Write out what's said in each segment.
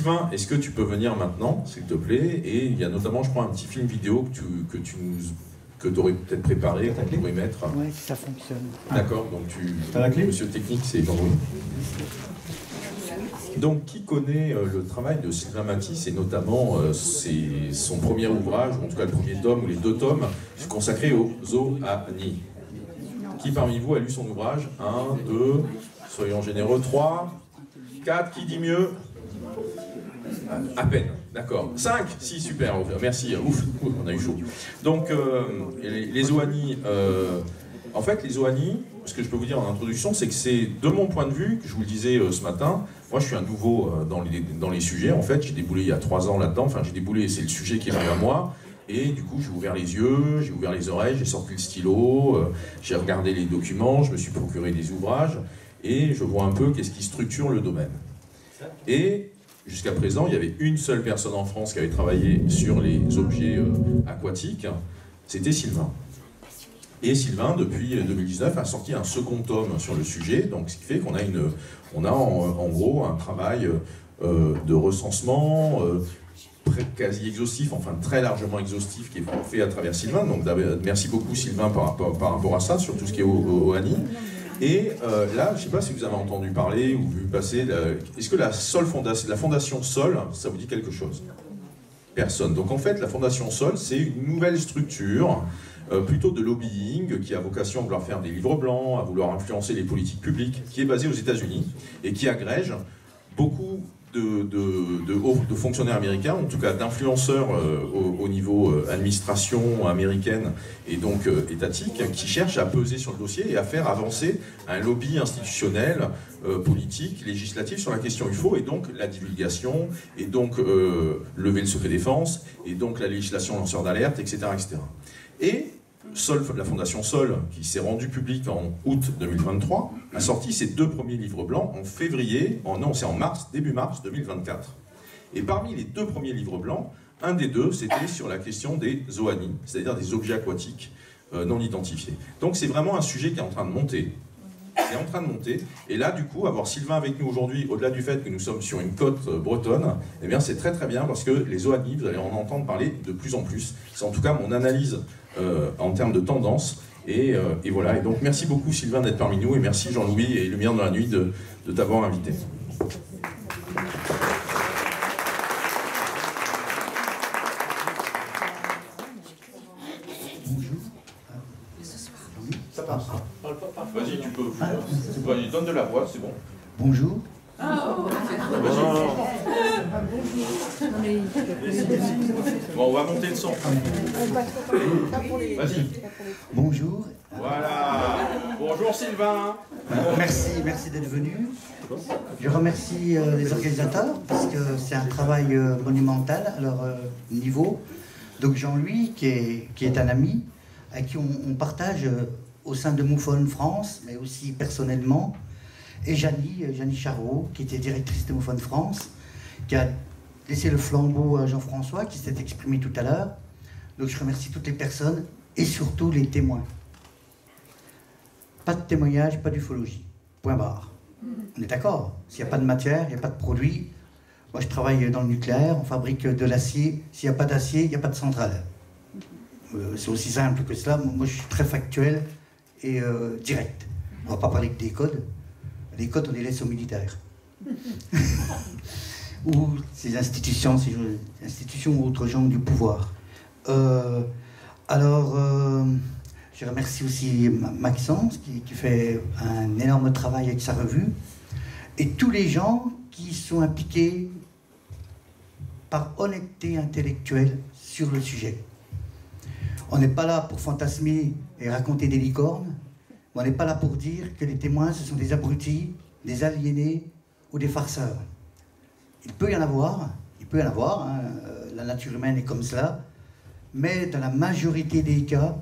Sylvain, est-ce que tu peux venir maintenant, s'il te plaît? Et il y a notamment, je crois, un petit film vidéo que tu aurais peut-être préparé, qu'on pourrait mettre. Oui, ça fonctionne. D'accord, donc la clé monsieur le technique, c'est Jean-Louis. Donc, qui connaît le travail de Sylvain Matisse et notamment son premier ouvrage, ou en tout cas le premier tome ou les 2 tomes, consacrés aux Zoani? Qui parmi vous a lu son ouvrage? 1, 2, soyons généreux, 3, 4, qui dit mieux? À peine, d'accord. 5, si, super, merci, ouf, on a eu chaud. Donc, les Zoani, en fait, les Zoani, ce que je peux vous dire en introduction, c'est que c'est, de mon point de vue, que je vous le disais ce matin, moi je suis un nouveau dans les sujets, en fait, j'ai déboulé il y a 3 ans là-dedans, enfin j'ai déboulé, c'est le sujet qui est venu à moi, et du coup j'ai ouvert les yeux, j'ai ouvert les oreilles, j'ai sorti le stylo, j'ai regardé les documents, je me suis procuré des ouvrages, et je vois un peu qu'est-ce qui structure le domaine. Et jusqu'à présent, il y avait une seule personne en France qui avait travaillé sur les objets aquatiques, c'était Sylvain. Et Sylvain, depuis 2019, a sorti un second tome sur le sujet, donc ce qui fait qu'on a, en gros un travail de recensement quasi exhaustif, enfin très largement exhaustif, qui est fait à travers Sylvain. Donc merci beaucoup Sylvain par rapport à ça, sur tout ce qui est au ANI. Et là, je ne sais pas si vous avez entendu parler ou vu passer, est-ce que la Fondation Sol, ça vous dit quelque chose? Personne. Donc en fait, la Fondation Sol, c'est une nouvelle structure, plutôt de lobbying, qui a vocation à vouloir faire des livres blancs, à vouloir influencer les politiques publiques, qui est basée aux États-Unis et qui agrège beaucoup de fonctionnaires américains, en tout cas d'influenceurs au niveau administration américaine et donc étatique, qui cherchent à peser sur le dossier et à faire avancer un lobby institutionnel, politique, législatif sur la question UFO, et donc la divulgation, et donc lever le secret défense, et donc la législation lanceur d'alerte, etc., etc. Et la Fondation Sol, qui s'est rendue publique en août 2023, a sorti ses 2 premiers livres blancs en février, c'est en mars, début mars 2024. Et parmi les 2 premiers livres blancs, un des 2, c'était sur la question des Zoani, c'est-à-dire des objets aquatiques non identifiés. Donc c'est vraiment un sujet qui est en train de monter. C'est en train de monter, et là du coup, avoir Sylvain avec nous aujourd'hui, au-delà du fait que nous sommes sur une côte bretonne, eh bien c'est très très bien, parce que les Zoani, vous allez en entendre parler de plus en plus. C'est en tout cas mon analyse en termes de tendance, et voilà. Et donc merci beaucoup Sylvain d'être parmi nous, et merci Jean-Louis et Lumière dans la nuit de t'avoir invité. Ça passe. Vas-y, tu peux. Vas-y, donne de la voix, c'est bon. Bonjour. Bon, on va monter le son. Vas-y. Bonjour. Voilà. Bonjour Sylvain. Merci d'être venu. Je remercie les organisateurs parce que c'est un travail monumental à leur niveau. Donc Jean-Louis, qui est un ami, à qui on partage au sein de MUFON France, mais aussi personnellement, et Janie Charot, qui était directrice de MUFON France, qui a laissé le flambeau à Jean-François, qui s'est exprimé tout à l'heure. Donc je remercie toutes les personnes, et surtout les témoins. Pas de témoignage, pas d'ufologie. Point barre. On est d'accord? S'il n'y a pas de matière, il n'y a pas de produit. Moi je travaille dans le nucléaire, on fabrique de l'acier. S'il n'y a pas d'acier, il n'y a pas de centrale. C'est aussi simple que cela. Moi je suis très factuel et direct. On ne va pas parler que des codes. Les codes, on les laisse aux militaires. Ou ces institutions, ou autres gens du pouvoir. Je remercie aussi Maxence, qui fait un énorme travail avec sa revue, et tous les gens qui sont impliqués par honnêteté intellectuelle sur le sujet. On n'est pas là pour fantasmer et raconter des licornes. On n'est pas là pour dire que les témoins, ce sont des abrutis, des aliénés ou des farceurs. Il peut y en avoir, hein, la nature humaine est comme cela, mais dans la majorité des cas,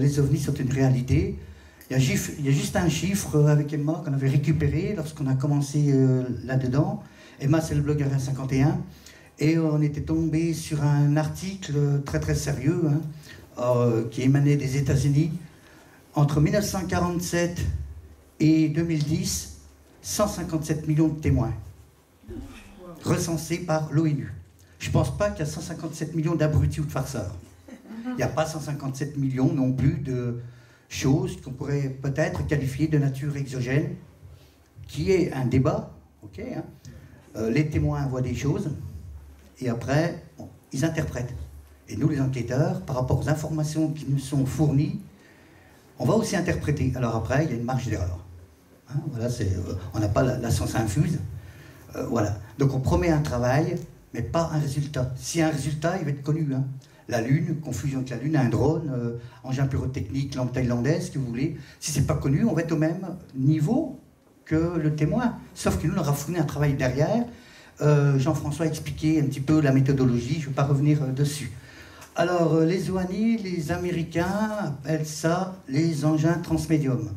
les ovnis sont une réalité. Il y a juste un chiffre avec Emma qu'on avait récupéré lorsqu'on a commencé là-dedans. Emma, c'est le blog Area 51. Et on était tombé sur un article très très sérieux, hein, qui émanait des États-Unis. Entre 1947 et 2010, 157 millions de témoins recensés par l'ONU. Je ne pense pas qu'il y a 157 millions d'abrutis ou de farceurs. Il n'y a pas 157 millions non plus de choses qu'on pourrait peut-être qualifier de nature exogène, qui est un débat. Ok, hein. Les témoins voient des choses, et après, bon, ils interprètent. Et nous, les enquêteurs, par rapport aux informations qui nous sont fournies, on va aussi interpréter. Alors après, il y a une marge d'erreur. Hein, voilà, on n'a pas la science infuse. Voilà. Donc on promet un travail, mais pas un résultat. S'il y a un résultat, il va être connu. Hein. La Lune, confusion avec la Lune, un drone, engin pyrotechnique, lampe thaïlandaise, ce que vous voulez. Si c'est pas connu, on va être au même niveau que le témoin. Sauf que nous, on aura fourni un travail derrière. Jean-François a expliqué un petit peu la méthodologie, je ne vais pas revenir dessus. Alors, les OANI, les Américains appellent ça les engins transmédiums.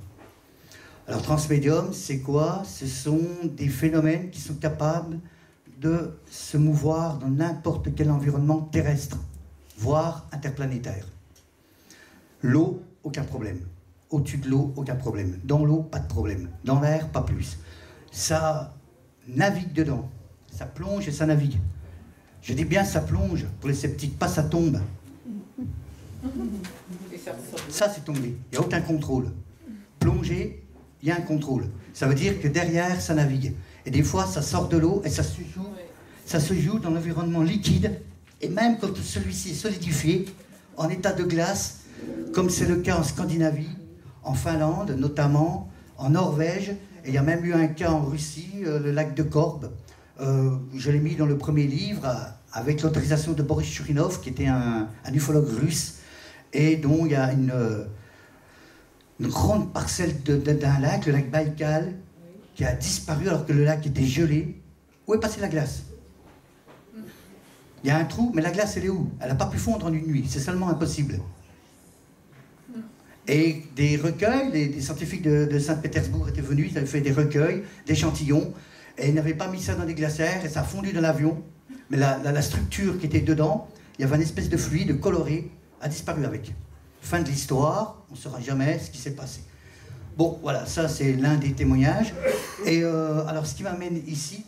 Alors, transmédium, c'est quoi? Ce sont des phénomènes qui sont capables de se mouvoir dans n'importe quel environnement terrestre, voire interplanétaire. L'eau, aucun problème. Au-dessus de l'eau, aucun problème. Dans l'eau, pas de problème. Dans l'air, pas plus. Ça navigue dedans. Ça plonge et ça navigue. Je dis bien ça plonge, pour les sceptiques, pas ça tombe. Ça, c'est tombé. Il n'y a aucun contrôle. Plonger, il y a un contrôle. Ça veut dire que derrière, ça navigue. Et des fois, ça sort de l'eau et ça se joue dans l'environnement liquide. Et même quand celui-ci est solidifié, en état de glace, comme c'est le cas en Scandinavie, en Finlande notamment, en Norvège, et il y a même eu un cas en Russie, le lac de Korb. Je l'ai mis dans le premier livre, avec l'autorisation de Boris Churinov, qui était un ufologue russe, et dont il y a une grande parcelle d'un lac, le lac Baïkal, qui a disparu alors que le lac était gelé. Où est passée la glace? Il y a un trou, mais la glace, elle est où? Elle n'a pas pu fondre en une nuit, c'est seulement impossible. Et des recueils, des scientifiques de Saint-Pétersbourg étaient venus, ils avaient fait des recueils, d'échantillons, et ils n'avaient pas mis ça dans des glacières, et ça a fondu dans l'avion. Mais la structure qui était dedans, il y avait une espèce de fluide coloré, a disparu avec. Fin de l'histoire, on ne saura jamais ce qui s'est passé. Bon, voilà, ça c'est l'un des témoignages. Et alors ce qui m'amène ici,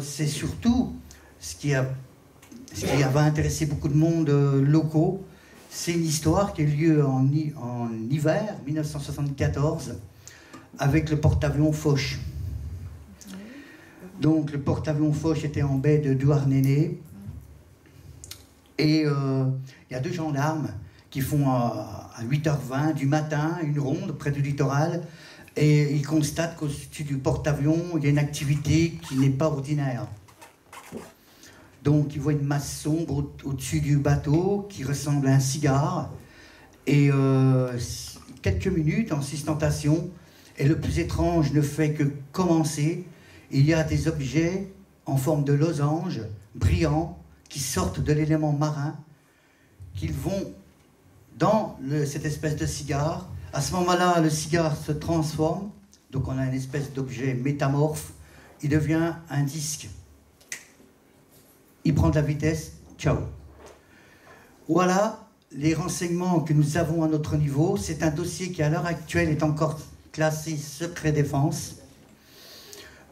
c'est surtout ce qui va intéresser beaucoup de monde locaux. C'est une histoire qui a eu lieu en hiver 1974 avec le porte-avions Foch. Donc le porte-avions Foch était en baie de Douarnenez et il y a deux gendarmes qui font à 8h20 du matin une ronde près du littoral et ils constatent qu'au-dessus du porte-avions il y a une activité qui n'est pas ordinaire. Donc ils voient une masse sombre au-dessus du bateau qui ressemble à un cigare et quelques minutes en sustentation et le plus étrange ne fait que commencer. Il y a des objets en forme de losange, brillants, qui sortent de l'élément marin, qu'ils vont dans cette espèce de cigare. À ce moment-là, le cigare se transforme, donc on a une espèce d'objet métamorphe, il devient un disque. Il prend de la vitesse, ciao. Voilà les renseignements que nous avons à notre niveau. C'est un dossier qui, à l'heure actuelle, est encore classé secret défense.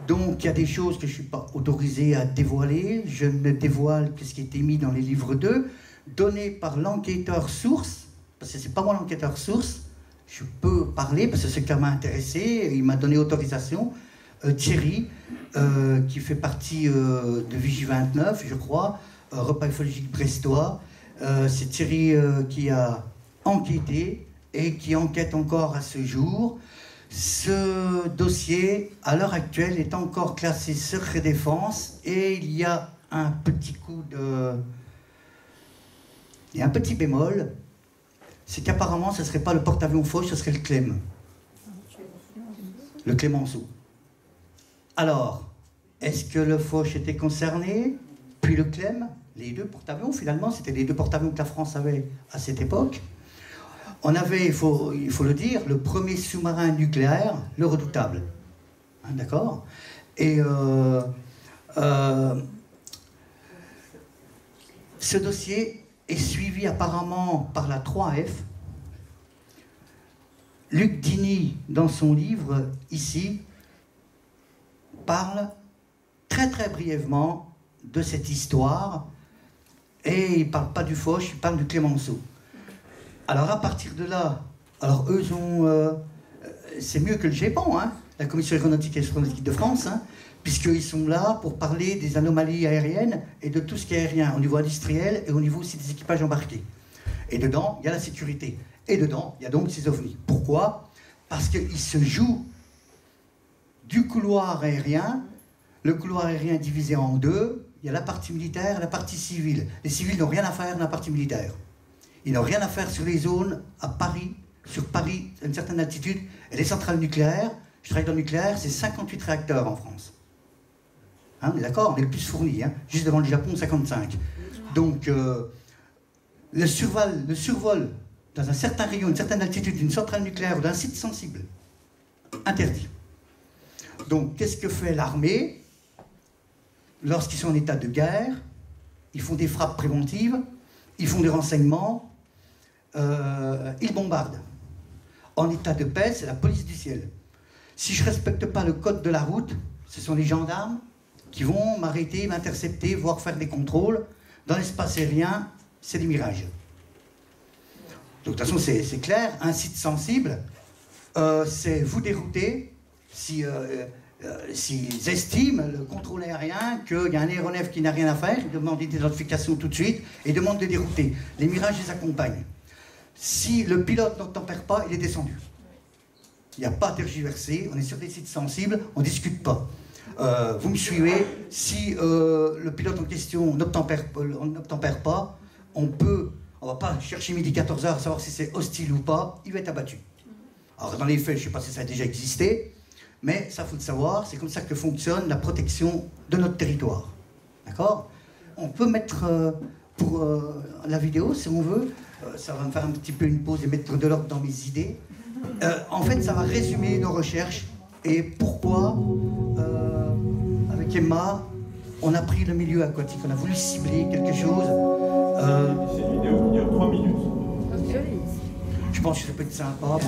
Donc, il y a des choses que je ne suis pas autorisé à dévoiler. Je ne dévoile que ce qui a été mis dans les livres 2, donné par l'enquêteur source, parce que ce n'est pas moi l'enquêteur source. Je peux parler, parce que ce cas m'a intéressé, il m'a donné autorisation. Thierry, qui fait partie de Vigie 29, je crois, repas ufologique brestois. C'est Thierry qui a enquêté et qui enquête encore à ce jour. Ce dossier, à l'heure actuelle, est encore classé secret défense et il y a un petit coup de... Il y a un petit bémol, c'est qu'apparemment ce ne serait pas le porte-avions Foch, ce serait le Clem. Le Clémenceau. Alors, est-ce que le Foch était concerné, puis le Clem? Les deux porte-avions, finalement, c'était les deux porte-avions que la France avait à cette époque. On avait, il faut le dire, le premier sous-marin nucléaire, le Redoutable. Hein, d'accord? Et ce dossier est suivi apparemment par la 3F. Luc Dini, dans son livre, ici, parle très très brièvement de cette histoire, et il ne parle pas du Foch, il parle du Clémenceau. Alors à partir de là, alors eux ont... c'est mieux que le GEPAN, hein, la Commission aéronautique et astronomique de France, hein, puisqu'ils sont là pour parler des anomalies aériennes et de tout ce qui est aérien, au niveau industriel et au niveau aussi des équipages embarqués. Et dedans, il y a la sécurité. Et dedans, il y a donc ces ovnis. Pourquoi? Parce qu'il se joue du couloir aérien. Le couloir aérien est divisé en deux. Il y a la partie militaire et la partie civile. Les civils n'ont rien à faire dans la partie militaire. Ils n'ont rien à faire sur les zones à Paris, sur Paris, à une certaine altitude. Et les centrales nucléaires, je travaille dans le nucléaire, c'est 58 réacteurs en France. Hein, on est d'accord? On est le plus fourni, hein, juste devant le Japon, 55. Donc, le survol dans un certain rayon, une certaine altitude d'une centrale nucléaire ou d'un site sensible, interdit. Donc, qu'est-ce que fait l'armée? Lorsqu'ils sont en état de guerre, ils font des frappes préventives, ils font des renseignements, ils bombardent. En état de paix, c'est la police du ciel. Si je ne respecte pas le code de la route, ce sont les gendarmes qui vont m'arrêter, m'intercepter, voire faire des contrôles. Dans l'espace aérien, c'est des mirages. Donc de toute façon, c'est clair, un site sensible, c'est vous dérouter s'ils estiment, le contrôle aérien, qu'il y a un aéronef qui n'a rien à faire, ils demandent l'identification tout de suite et demandent de dérouter. Les mirages les accompagnent. Si le pilote n'obtempère pas, il est descendu. Il n'y a pas à tergiverser, on est sur des sites sensibles, on ne discute pas. Vous me suivez, si le pilote en question n'obtempère pas, on ne va pas chercher midi 14h à savoir si c'est hostile ou pas, il va être abattu. Alors dans les faits, je ne sais pas si ça a déjà existé, mais ça faut le savoir, c'est comme ça que fonctionne la protection de notre territoire. D'accord? On peut mettre pour la vidéo, si on veut, ça va me faire un petit peu une pause et mettre de l'ordre dans mes idées. En fait, ça va résumer nos recherches et pourquoi, avec Emma, on a pris le milieu aquatique. On a voulu cibler quelque chose. C'est une vidéo qui dure 3 minutes. Je pense que ça peut être sympa.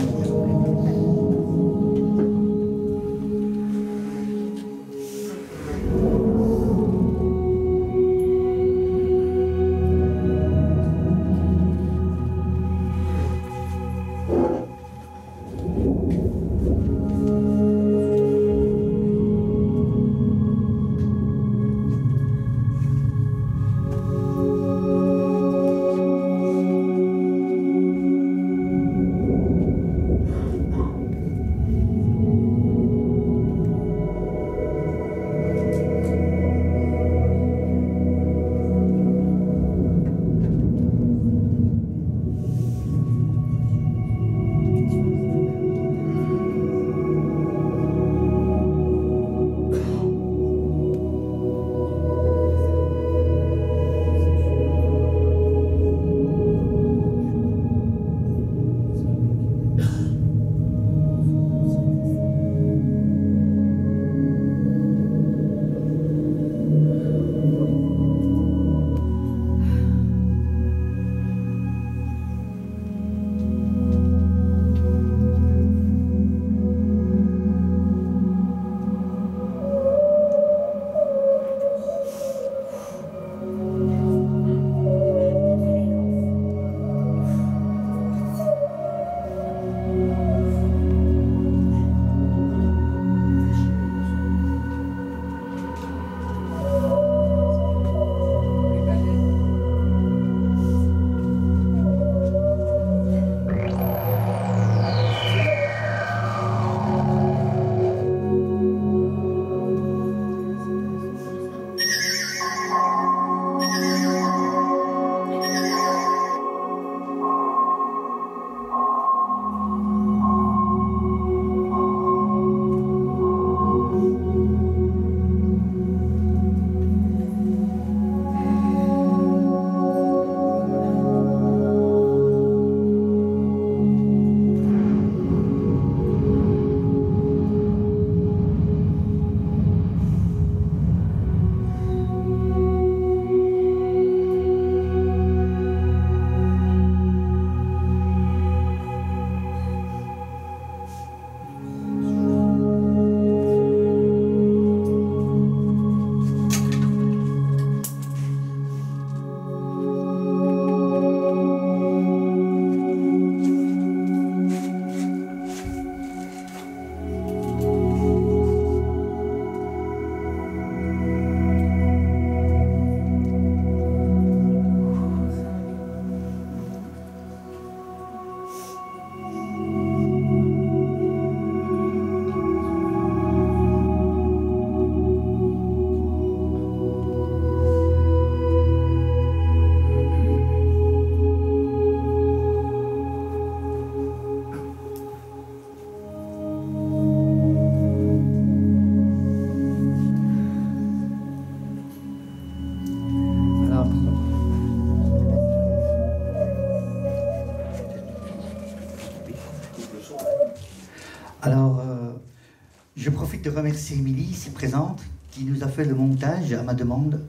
de remercier Émilie, ici présente, qui nous a fait le montage à ma demande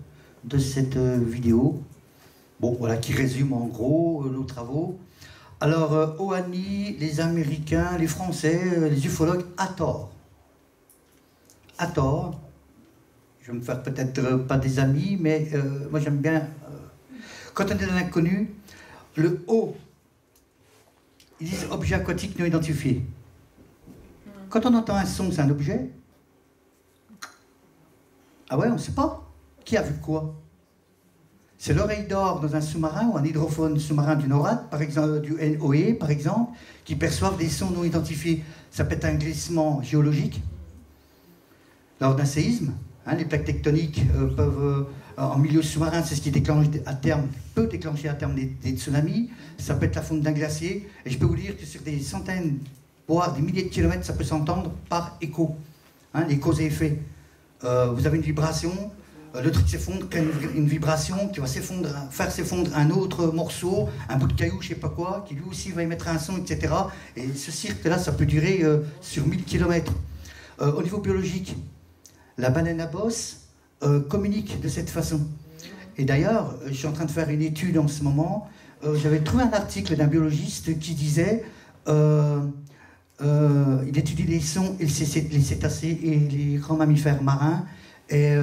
de cette vidéo. Bon, voilà, qui résume en gros nos travaux. Alors, OANI, les Américains, les Français, les ufologues, à tort. À tort. Je vais me faire peut-être pas des amis, mais moi j'aime bien... quand on est dans l'inconnu, le O, ils disent objet aquatique non identifié. Quand on entend un son, c'est un objet? Ah ouais, on ne sait pas. Qui a vu quoi? C'est l'oreille d'or dans un sous-marin ou un hydrophone sous-marin du NORAD, par exemple, du NOE, par exemple, qui perçoivent des sons non identifiés. Ça peut être un glissement géologique lors d'un séisme. Hein, les plaques tectoniques peuvent, en milieu sous-marin, c'est ce qui déclenche à terme, peut déclencher à terme des tsunamis. Ça peut être la fonte d'un glacier. Et je peux vous dire que sur des centaines, voire des milliers de kilomètres, ça peut s'entendre par écho. Hein, les causes et effets. Vous avez une vibration. Le truc s'effondre, crée une vibration qui va faire s'effondrer un autre morceau, un bout de caillou, je sais pas quoi, qui lui aussi va émettre un son, etc. Et ce cirque-là, ça peut durer sur 1000 km. Au niveau biologique, la baleine à bosse communique de cette façon. Et d'ailleurs, je suis en train de faire une étude en ce moment. J'avais trouvé un article d'un biologiste qui disait il étudie les sons, les cétacés et les grands mammifères marins. Et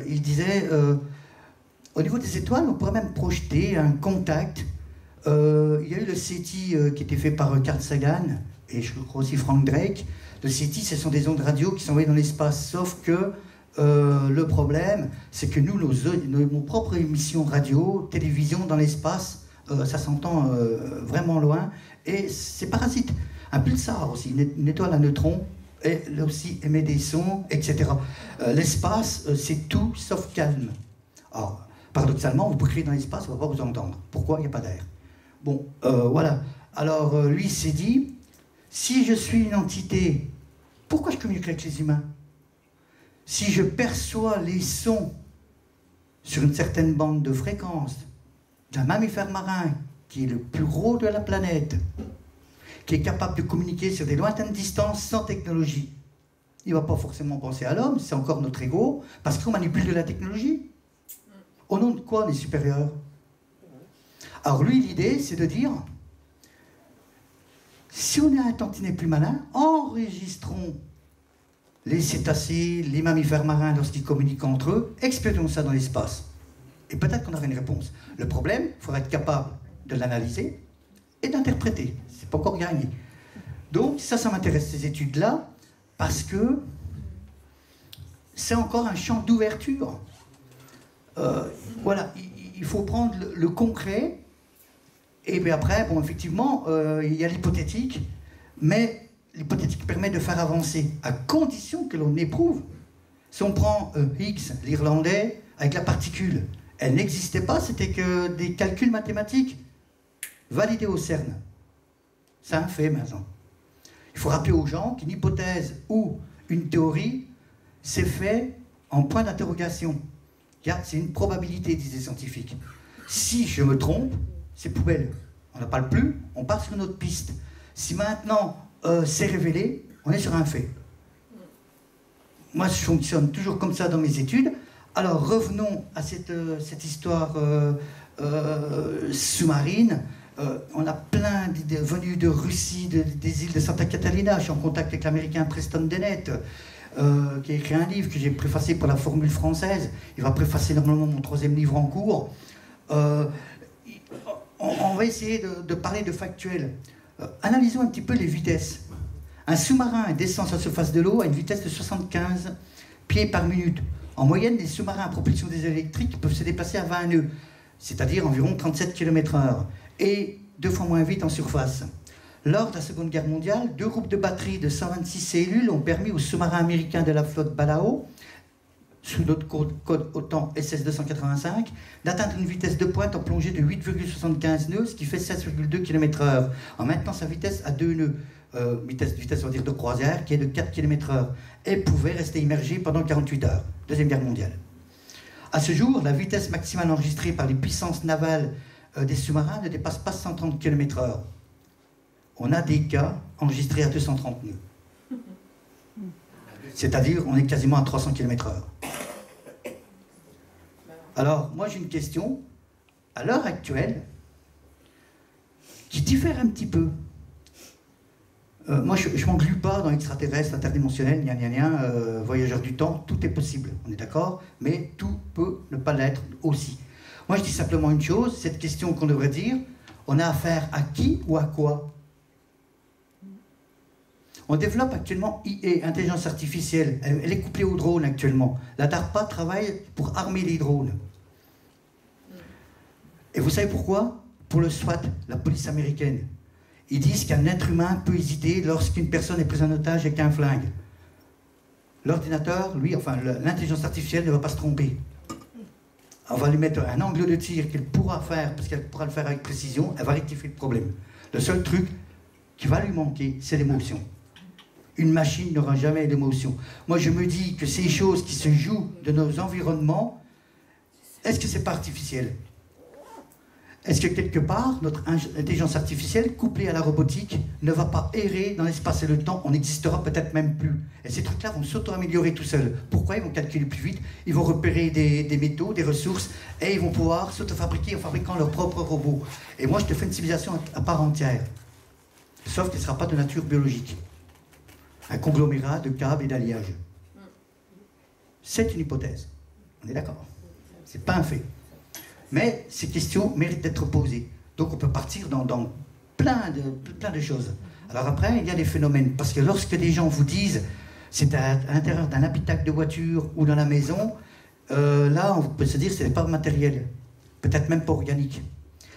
il disait, au niveau des étoiles, on pourrait même projeter un contact. Il y a eu le SETI qui était fait par Carl Sagan, et je crois aussi Frank Drake. Le SETI, ce sont des ondes radio qui sont envoyées dans l'espace, sauf que le problème, c'est que nous, nos propres émissions radio, télévision dans l'espace, ça s'entend vraiment loin, et c'est parasite. Un pulsar aussi, une étoile à neutrons, et là aussi émet des sons, etc. L'espace, c'est tout sauf calme. Alors, paradoxalement, vous pouvez crier dans l'espace, on ne va pas vous entendre. Pourquoi? Il n'y a pas d'air. Bon, voilà. Alors, lui s'est dit, si je suis une entité, pourquoi je communique avec les humains? Si je perçois les sons sur une certaine bande de fréquence d'un mammifère marin, qui est le plus gros de la planète, qui est capable de communiquer sur des lointaines distances sans technologie. Il ne va pas forcément penser à l'homme, c'est encore notre ego, parce qu'on manipule de la technologie. Au nom de quoi on est supérieur? Alors lui, l'idée, c'est de dire, si on est un tantinet plus malin, enregistrons les cétacés, les mammifères marins lorsqu'ils communiquent entre eux, expérimentons ça dans l'espace. Et peut-être qu'on aura une réponse. Le problème, il faudra être capable de l'analyser et d'interpréter. C'est pas encore gagné. Donc ça m'intéresse, ces études-là, parce que c'est encore un champ d'ouverture. Voilà, il faut prendre le concret, et puis après, bon, effectivement, il y a l'hypothétique, mais l'hypothétique permet de faire avancer, à condition que l'on éprouve. Si on prend Higgs, l'Irlandais, avec la particule, elle n'existait pas, c'était que des calculs mathématiques validés au CERN. C'est un fait maintenant. Il faut rappeler aux gens qu'une hypothèse ou une théorie, c'est fait en point d'interrogation. C'est une probabilité, disent les scientifiques. Si je me trompe, c'est poubelle. On n'en parle plus, on part sur une autre piste. Si maintenant c'est révélé, on est sur un fait. Moi, je fonctionne toujours comme ça dans mes études. Alors, revenons à cette histoire sous-marine. On a plein d'idées venues de Russie, des îles de Santa Catalina. Je suis en contact avec l'américain Preston Dennett, qui a écrit un livre que j'ai préfacé pour la Formule française. Il va préfacer normalement mon 3e livre en cours. On va essayer de parler de factuel. Analysons un petit peu les vitesses. Un sous-marin descend sur la surface de l'eau à une vitesse de 75 pieds par minute. En moyenne, les sous-marins à propulsion diesel électrique peuvent se déplacer à 20 nœuds, c'est-à-dire environ 37 km/h, et 2 fois moins vite en surface. Lors de la Seconde Guerre mondiale, 2 groupes de batteries de 126 cellules ont permis aux sous-marins américains de la flotte Balao, sous notre code OTAN SS-285, d'atteindre une vitesse de pointe en plongée de 8,75 nœuds, ce qui fait 16,2 km/h, en maintenant sa vitesse à 2 nœuds, vitesse on va dire de croisière, qui est de 4 km/h, et pouvait rester immergé pendant 48 heures. Deuxième Guerre mondiale. À ce jour, la vitesse maximale enregistrée par les puissances navales des sous-marins ne dépasse pas 130 km/h. On a des cas enregistrés à 230 nœuds. C'est-à-dire, on est quasiment à 300 km/h. Alors, moi j'ai une question, à l'heure actuelle, qui diffère un petit peu. Moi, je ne m'engloue pas dans l'extraterrestre, interdimensionnel, voyageur du temps, tout est possible, on est d'accord, mais tout peut ne pas l'être aussi. Moi, je dis simplement une chose, cette question qu'on devrait dire, on a affaire à qui ou à quoi? On développe actuellement IA, intelligence artificielle, elle est couplée au drone actuellement. La DARPA travaille pour armer les drones. Et vous savez pourquoi? Pour le SWAT, la police américaine. Ils disent qu'un être humain peut hésiter lorsqu'une personne est prise en otage avec un flingue. L'ordinateur, lui, enfin l'intelligence artificielle ne va pas se tromper. On va lui mettre un angle de tir qu'elle pourra faire, parce qu'elle pourra le faire avec précision, elle va rectifier le problème. Le seul truc qui va lui manquer, c'est l'émotion. Une machine n'aura jamais d'émotion. Moi, je me dis que ces choses qui se jouent de nos environnements, est-ce que c'est pas artificiel? Est-ce que quelque part, notre intelligence artificielle, couplée à la robotique, ne va pas errer dans l'espace et le temps? On n'existera peut-être même plus. Et ces trucs-là vont s'auto-améliorer tout seuls. Pourquoi? Ils vont calculer plus vite, ils vont repérer des métaux, des ressources, et ils vont pouvoir s'auto-fabriquer en fabriquant leurs propres robots. Et moi, je te fais une civilisation à part entière. Sauf qu'elle ne sera pas de nature biologique. Un conglomérat de câbles et d'alliages. C'est une hypothèse. On est d'accord. C'est pas un fait. Mais ces questions méritent d'être posées. Donc on peut partir dans plein de choses. Alors après, il y a des phénomènes. Parce que lorsque des gens vous disent c'est à l'intérieur d'un habitacle de voiture ou dans la maison, là, on peut se dire que ce n'est pas matériel. Peut-être même pas organique.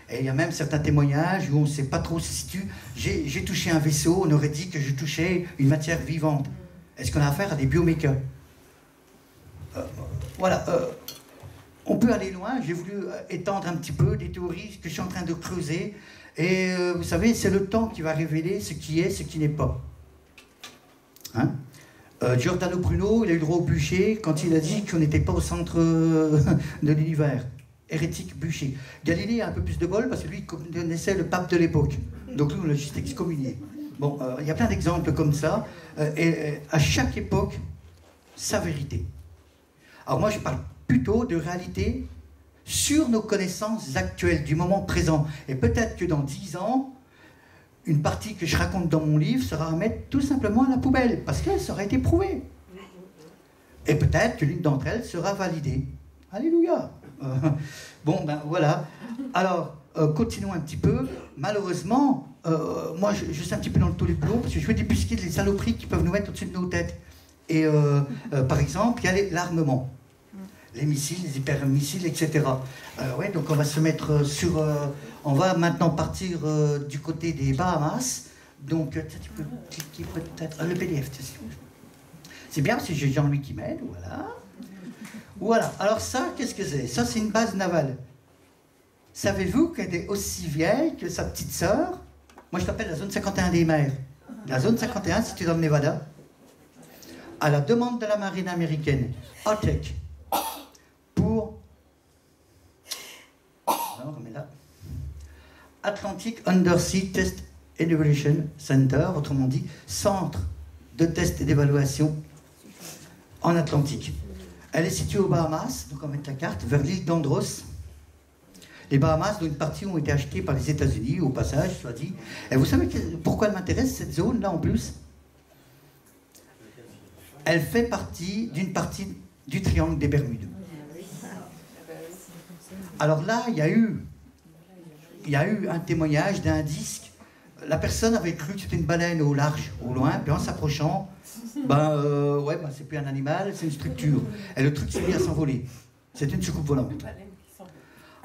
Et il y a même certains témoignages où on ne sait pas trop où se situe. J'ai touché un vaisseau, on aurait dit que je touchais une matière vivante. Est-ce qu'on a affaire à des biomécas? Voilà. On peut aller loin, j'ai voulu étendre un petit peu des théories que je suis en train de creuser. Et vous savez, c'est le temps qui va révéler ce qui est, ce qui n'est pas. Hein? Giordano Bruno, il a eu droit au bûcher quand il a dit qu'on n'était pas au centre de l'univers. Hérétique bûcher. Galilée a un peu plus de bol parce que lui, il connaissait le pape de l'époque. Donc lui, on l'a juste excommunié. Bon, il y a plein d'exemples comme ça. Et à chaque époque, sa vérité. Alors moi, je parle plutôt de réalité sur nos connaissances actuelles, du moment présent. Et peut-être que dans 10 ans, une partie que je raconte dans mon livre sera à mettre tout simplement à la poubelle, parce que ça aurait été prouvé. Et peut-être que l'une d'entre elles sera validée. Alléluia. Bon, ben voilà. Alors, continuons un petit peu. Malheureusement, moi, je suis un petit peu dans le taux-les-plombs, parce que je veux débusquer les saloperies qui peuvent nous mettre au-dessus de nos têtes. Et par exemple, il y a l'armement. Les missiles, les hypermissiles, etc. Ouais, donc on va se mettre sur... on va maintenant partir du côté des Bahamas. Donc, tu peux cliquer peut-être... le PDF, c'est bien, parce que j'ai Jean-Louis qui m'aide, voilà. Voilà, alors ça, qu'est-ce que c'est? Ça, c'est une base navale. Savez-vous qu'elle est aussi vieille que sa petite sœur? Moi, je t'appelle la zone 51 des mers. La zone 51, située dans le Nevada, à la demande de la marine américaine, ATEC, pour... Alors, on met là. Atlantic Undersea Test and Evaluation Center, autrement dit, centre de test et d'évaluation en Atlantique. Elle est située aux Bahamas, donc on va mettre la carte, vers l'île d'Andros. Les Bahamas, dont une partie ont été achetées par les États-Unis, au passage, soit dit. Et vous savez pourquoi elle m'intéresse, cette zone-là, en plus? Elle fait partie d'une partie du triangle des Bermudes. Alors là, il y a eu un témoignage d'un disque. La personne avait cru que c'était une baleine au large, au loin, puis en s'approchant, c'est plus un animal, c'est une structure. Et le truc s'est mis à s'envoler. C'est une soucoupe volante.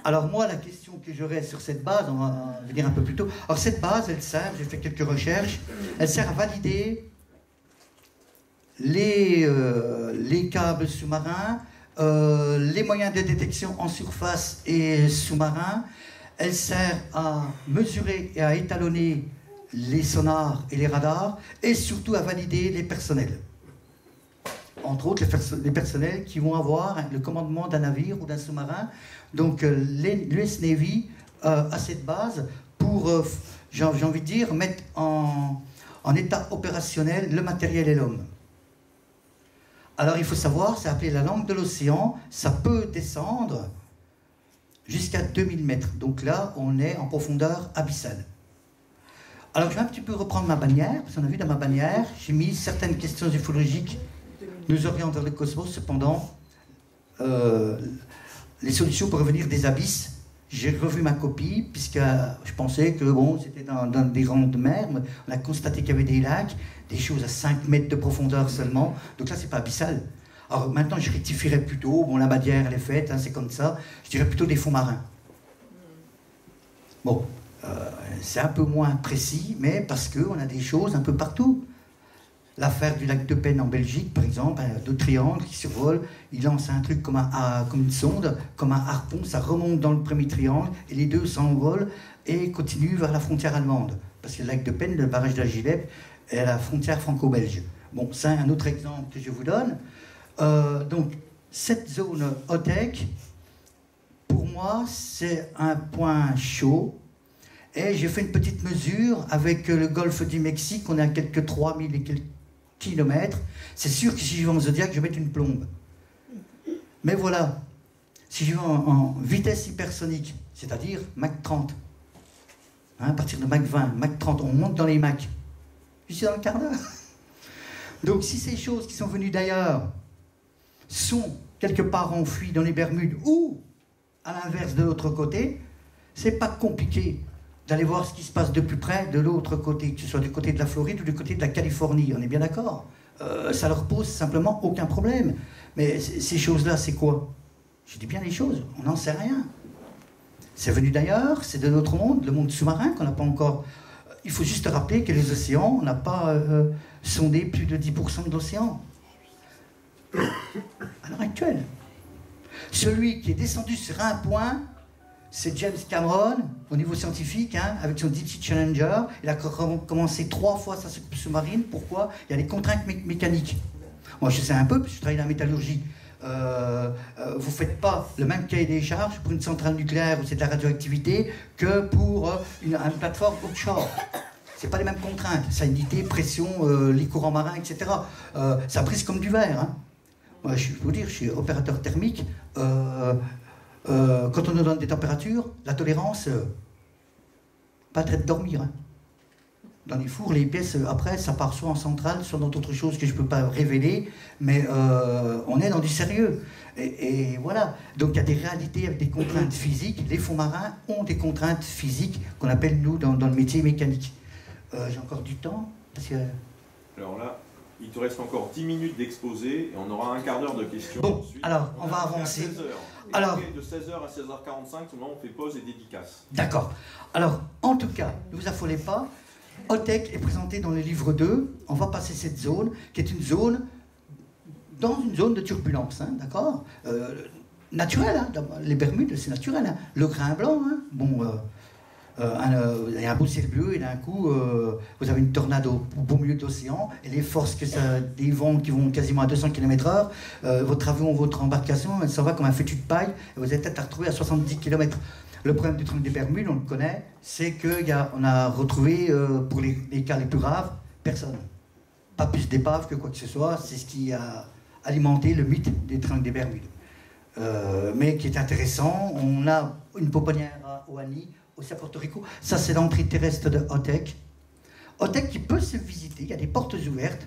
Alors moi, la question que j'aurais sur cette base, on va venir un peu plus tôt. Alors cette base, elle sert, j'ai fait quelques recherches, elle sert à valider les câbles sous-marins, les moyens de détection en surface et sous-marins. Elle sert à mesurer et à étalonner les sonars et les radars, et surtout à valider les personnels. Entre autres, les personnels qui vont avoir le commandement d'un navire ou d'un sous-marin. Donc l'US Navy a cette base pour, j'ai envie de dire, mettre en état opérationnel le matériel et l'homme. Alors il faut savoir, c'est appelé la langue de l'océan, ça peut descendre jusqu'à 2000 mètres. Donc là, on est en profondeur abyssale. Alors je vais un petit peu reprendre ma bannière, parce qu'on a vu dans ma bannière, j'ai mis certaines questions ufologiques nous orientent vers le cosmos, cependant, les solutions pour revenir des abysses. J'ai revu ma copie, puisque je pensais que bon, c'était dans des rangs de mer, mais on a constaté qu'il y avait des lacs, des choses à 5 mètres de profondeur seulement, donc là c'est pas abyssal. Alors maintenant je rectifierais plutôt, bon la bannière elle est faite, hein, c'est comme ça, je dirais plutôt des fonds marins. Bon, c'est un peu moins précis, mais parce qu'on a des choses un peu partout. L'affaire du lac de Penne en Belgique, par exemple, deux triangles qui survolent, il lance un truc comme une sonde, comme un harpon, ça remonte dans le premier triangle, et les deux s'envolent et continuent vers la frontière allemande. Parce que le lac de Penne, le barrage de la Gilette, est à la frontière franco-belge. Bon, c'est un autre exemple que je vous donne. Donc, cette zone OTEC, pour moi, c'est un point chaud. Et j'ai fait une petite mesure avec le golfe du Mexique, on est à quelques 3000 et quelques kilomètres. C'est sûr que si je vais en Zodiac, je vais mettre une plombe. Mais voilà, si je vais en vitesse hypersonique, c'est-à-dire Mach 30, hein, à partir de Mach 20, Mach 30, on monte dans les Mach. Je suis dans le quart d'heure. Donc si ces choses qui sont venues d'ailleurs sont quelque part enfouies dans les Bermudes ou à l'inverse de l'autre côté, c'est pas compliqué d'aller voir ce qui se passe de plus près de l'autre côté, que ce soit du côté de la Floride ou du côté de la Californie, on est bien d'accord. Ça leur pose simplement aucun problème. Mais ces choses-là, c'est quoi? Je dis bien les choses, on n'en sait rien. C'est venu d'ailleurs, c'est de notre monde, le monde sous-marin qu'on n'a pas encore... Il faut juste rappeler que les océans, on n'a pas sondé plus de 10% de l'océan. À l'heure actuelle. Celui qui est descendu sur un point, c'est James Cameron, au niveau scientifique, hein, avec son Deep Sea Challenger. Il a commencé 3 fois sa sous-marine. Pourquoi? Il y a des contraintes mécaniques. Moi, je sais un peu, parce que je travaille dans la métallurgie. Vous ne faites pas le même cahier des charges pour une centrale nucléaire où c'est de la radioactivité que pour une plateforme offshore. Ce n'est pas les mêmes contraintes. Salinité, pression, les courants marins, etc. Ça brise comme du verre. Hein. Moi, je peux vous dire, je suis opérateur thermique. Quand on nous donne des températures, la tolérance, pas très de dormir. Hein. Dans les fours, les pièces, après, ça part soit en centrale, soit dans d'autres choses que je ne peux pas révéler, mais on est dans du sérieux. Et voilà. Donc il y a des réalités avec des contraintes physiques. Les fonds marins ont des contraintes physiques qu'on appelle, nous, dans le métier mécanique. J'ai encore du temps parce que... Alors là, il te reste encore 10 minutes d'exposé et on aura un quart d'heure de questions. Bon, ensuite. alors, on va avancer. 16h. Alors, de 16h à 16h45, on fait pause et dédicace. D'accord. Alors, en tout cas, ne vous affolez pas. OTEC est présenté dans le livre 2. On va passer cette zone, qui est une zone, dans une zone de turbulence, hein, d'accord, naturelle, hein, les Bermudes, c'est naturel. Hein. Le grain blanc, hein, bon... il y a un beau ciel bleu et d'un coup vous avez une tornade au beau milieu de l'océan et les forces que ça, des vents qui vont quasiment à 200 km/h, votre avion, votre embarcation, elle s'en va comme un fétu de paille et vous êtes peut-être à retrouver à 70 km. Le problème du triangle des Bermudes, on le connaît, c'est qu'on a retrouvé, pour les cas les plus graves, personne. Pas plus d'épave que quoi que ce soit, c'est ce qui a alimenté le mythe des triangles des Bermudes. Mais qui est intéressant, on a une pouponnière à Oani, aussi à Porto Rico. Ça, c'est l'entrée terrestre de OTEC. OTEC qui peut se visiter, il y a des portes ouvertes.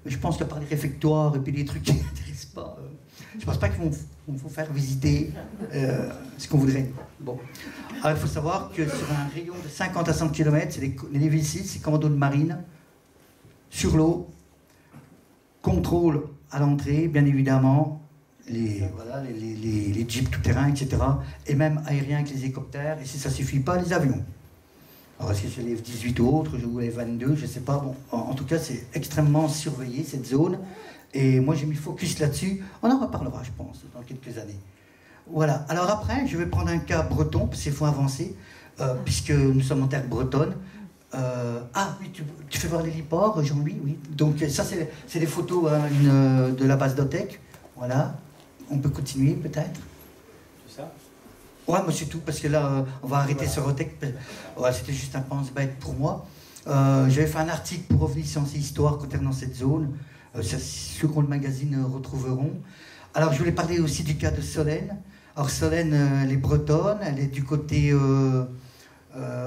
Mais je pense que par les réfectoires et puis des trucs qui n'intéressent pas, je ne pense pas qu'ils vont vous faire visiter ce qu'on voudrait. Bon. Alors, il faut savoir que sur un rayon de 50 à 100 km, c'est les V6, c'est commandos de marine, sur l'eau, contrôle à l'entrée, bien évidemment, les jeeps tout-terrain, etc. Et même aériens avec les hélicoptères, et si ça ne suffit pas, les avions. Alors est-ce que c'est les F-18 ou autres, ou les 22, je ne sais pas. Bon, en tout cas, c'est extrêmement surveillé, cette zone. Et moi, j'ai mis focus là-dessus. On en reparlera, je pense, dans quelques années. Voilà. Alors après, je vais prendre un cas breton, parce qu'il faut avancer, puisque nous sommes en terre bretonne. Ah oui, tu fais voir l'héliport, Jean-Louis, oui. Donc ça, c'est des photos de la base d'OTEC. Voilà. On peut continuer, peut-être. C'est ça? Ouais, moi c'est tout, parce que là, on va arrêter sur OTEC. Ouais, c'était juste un pense-bête pour moi. J'avais fait un article pour revenir Sciences et Histoire concernant cette zone. Ceux qui ont le magazine retrouveront. Alors, je voulais parler aussi du cas de Solène. Alors, Solène, elle est bretonne, elle est du côté, on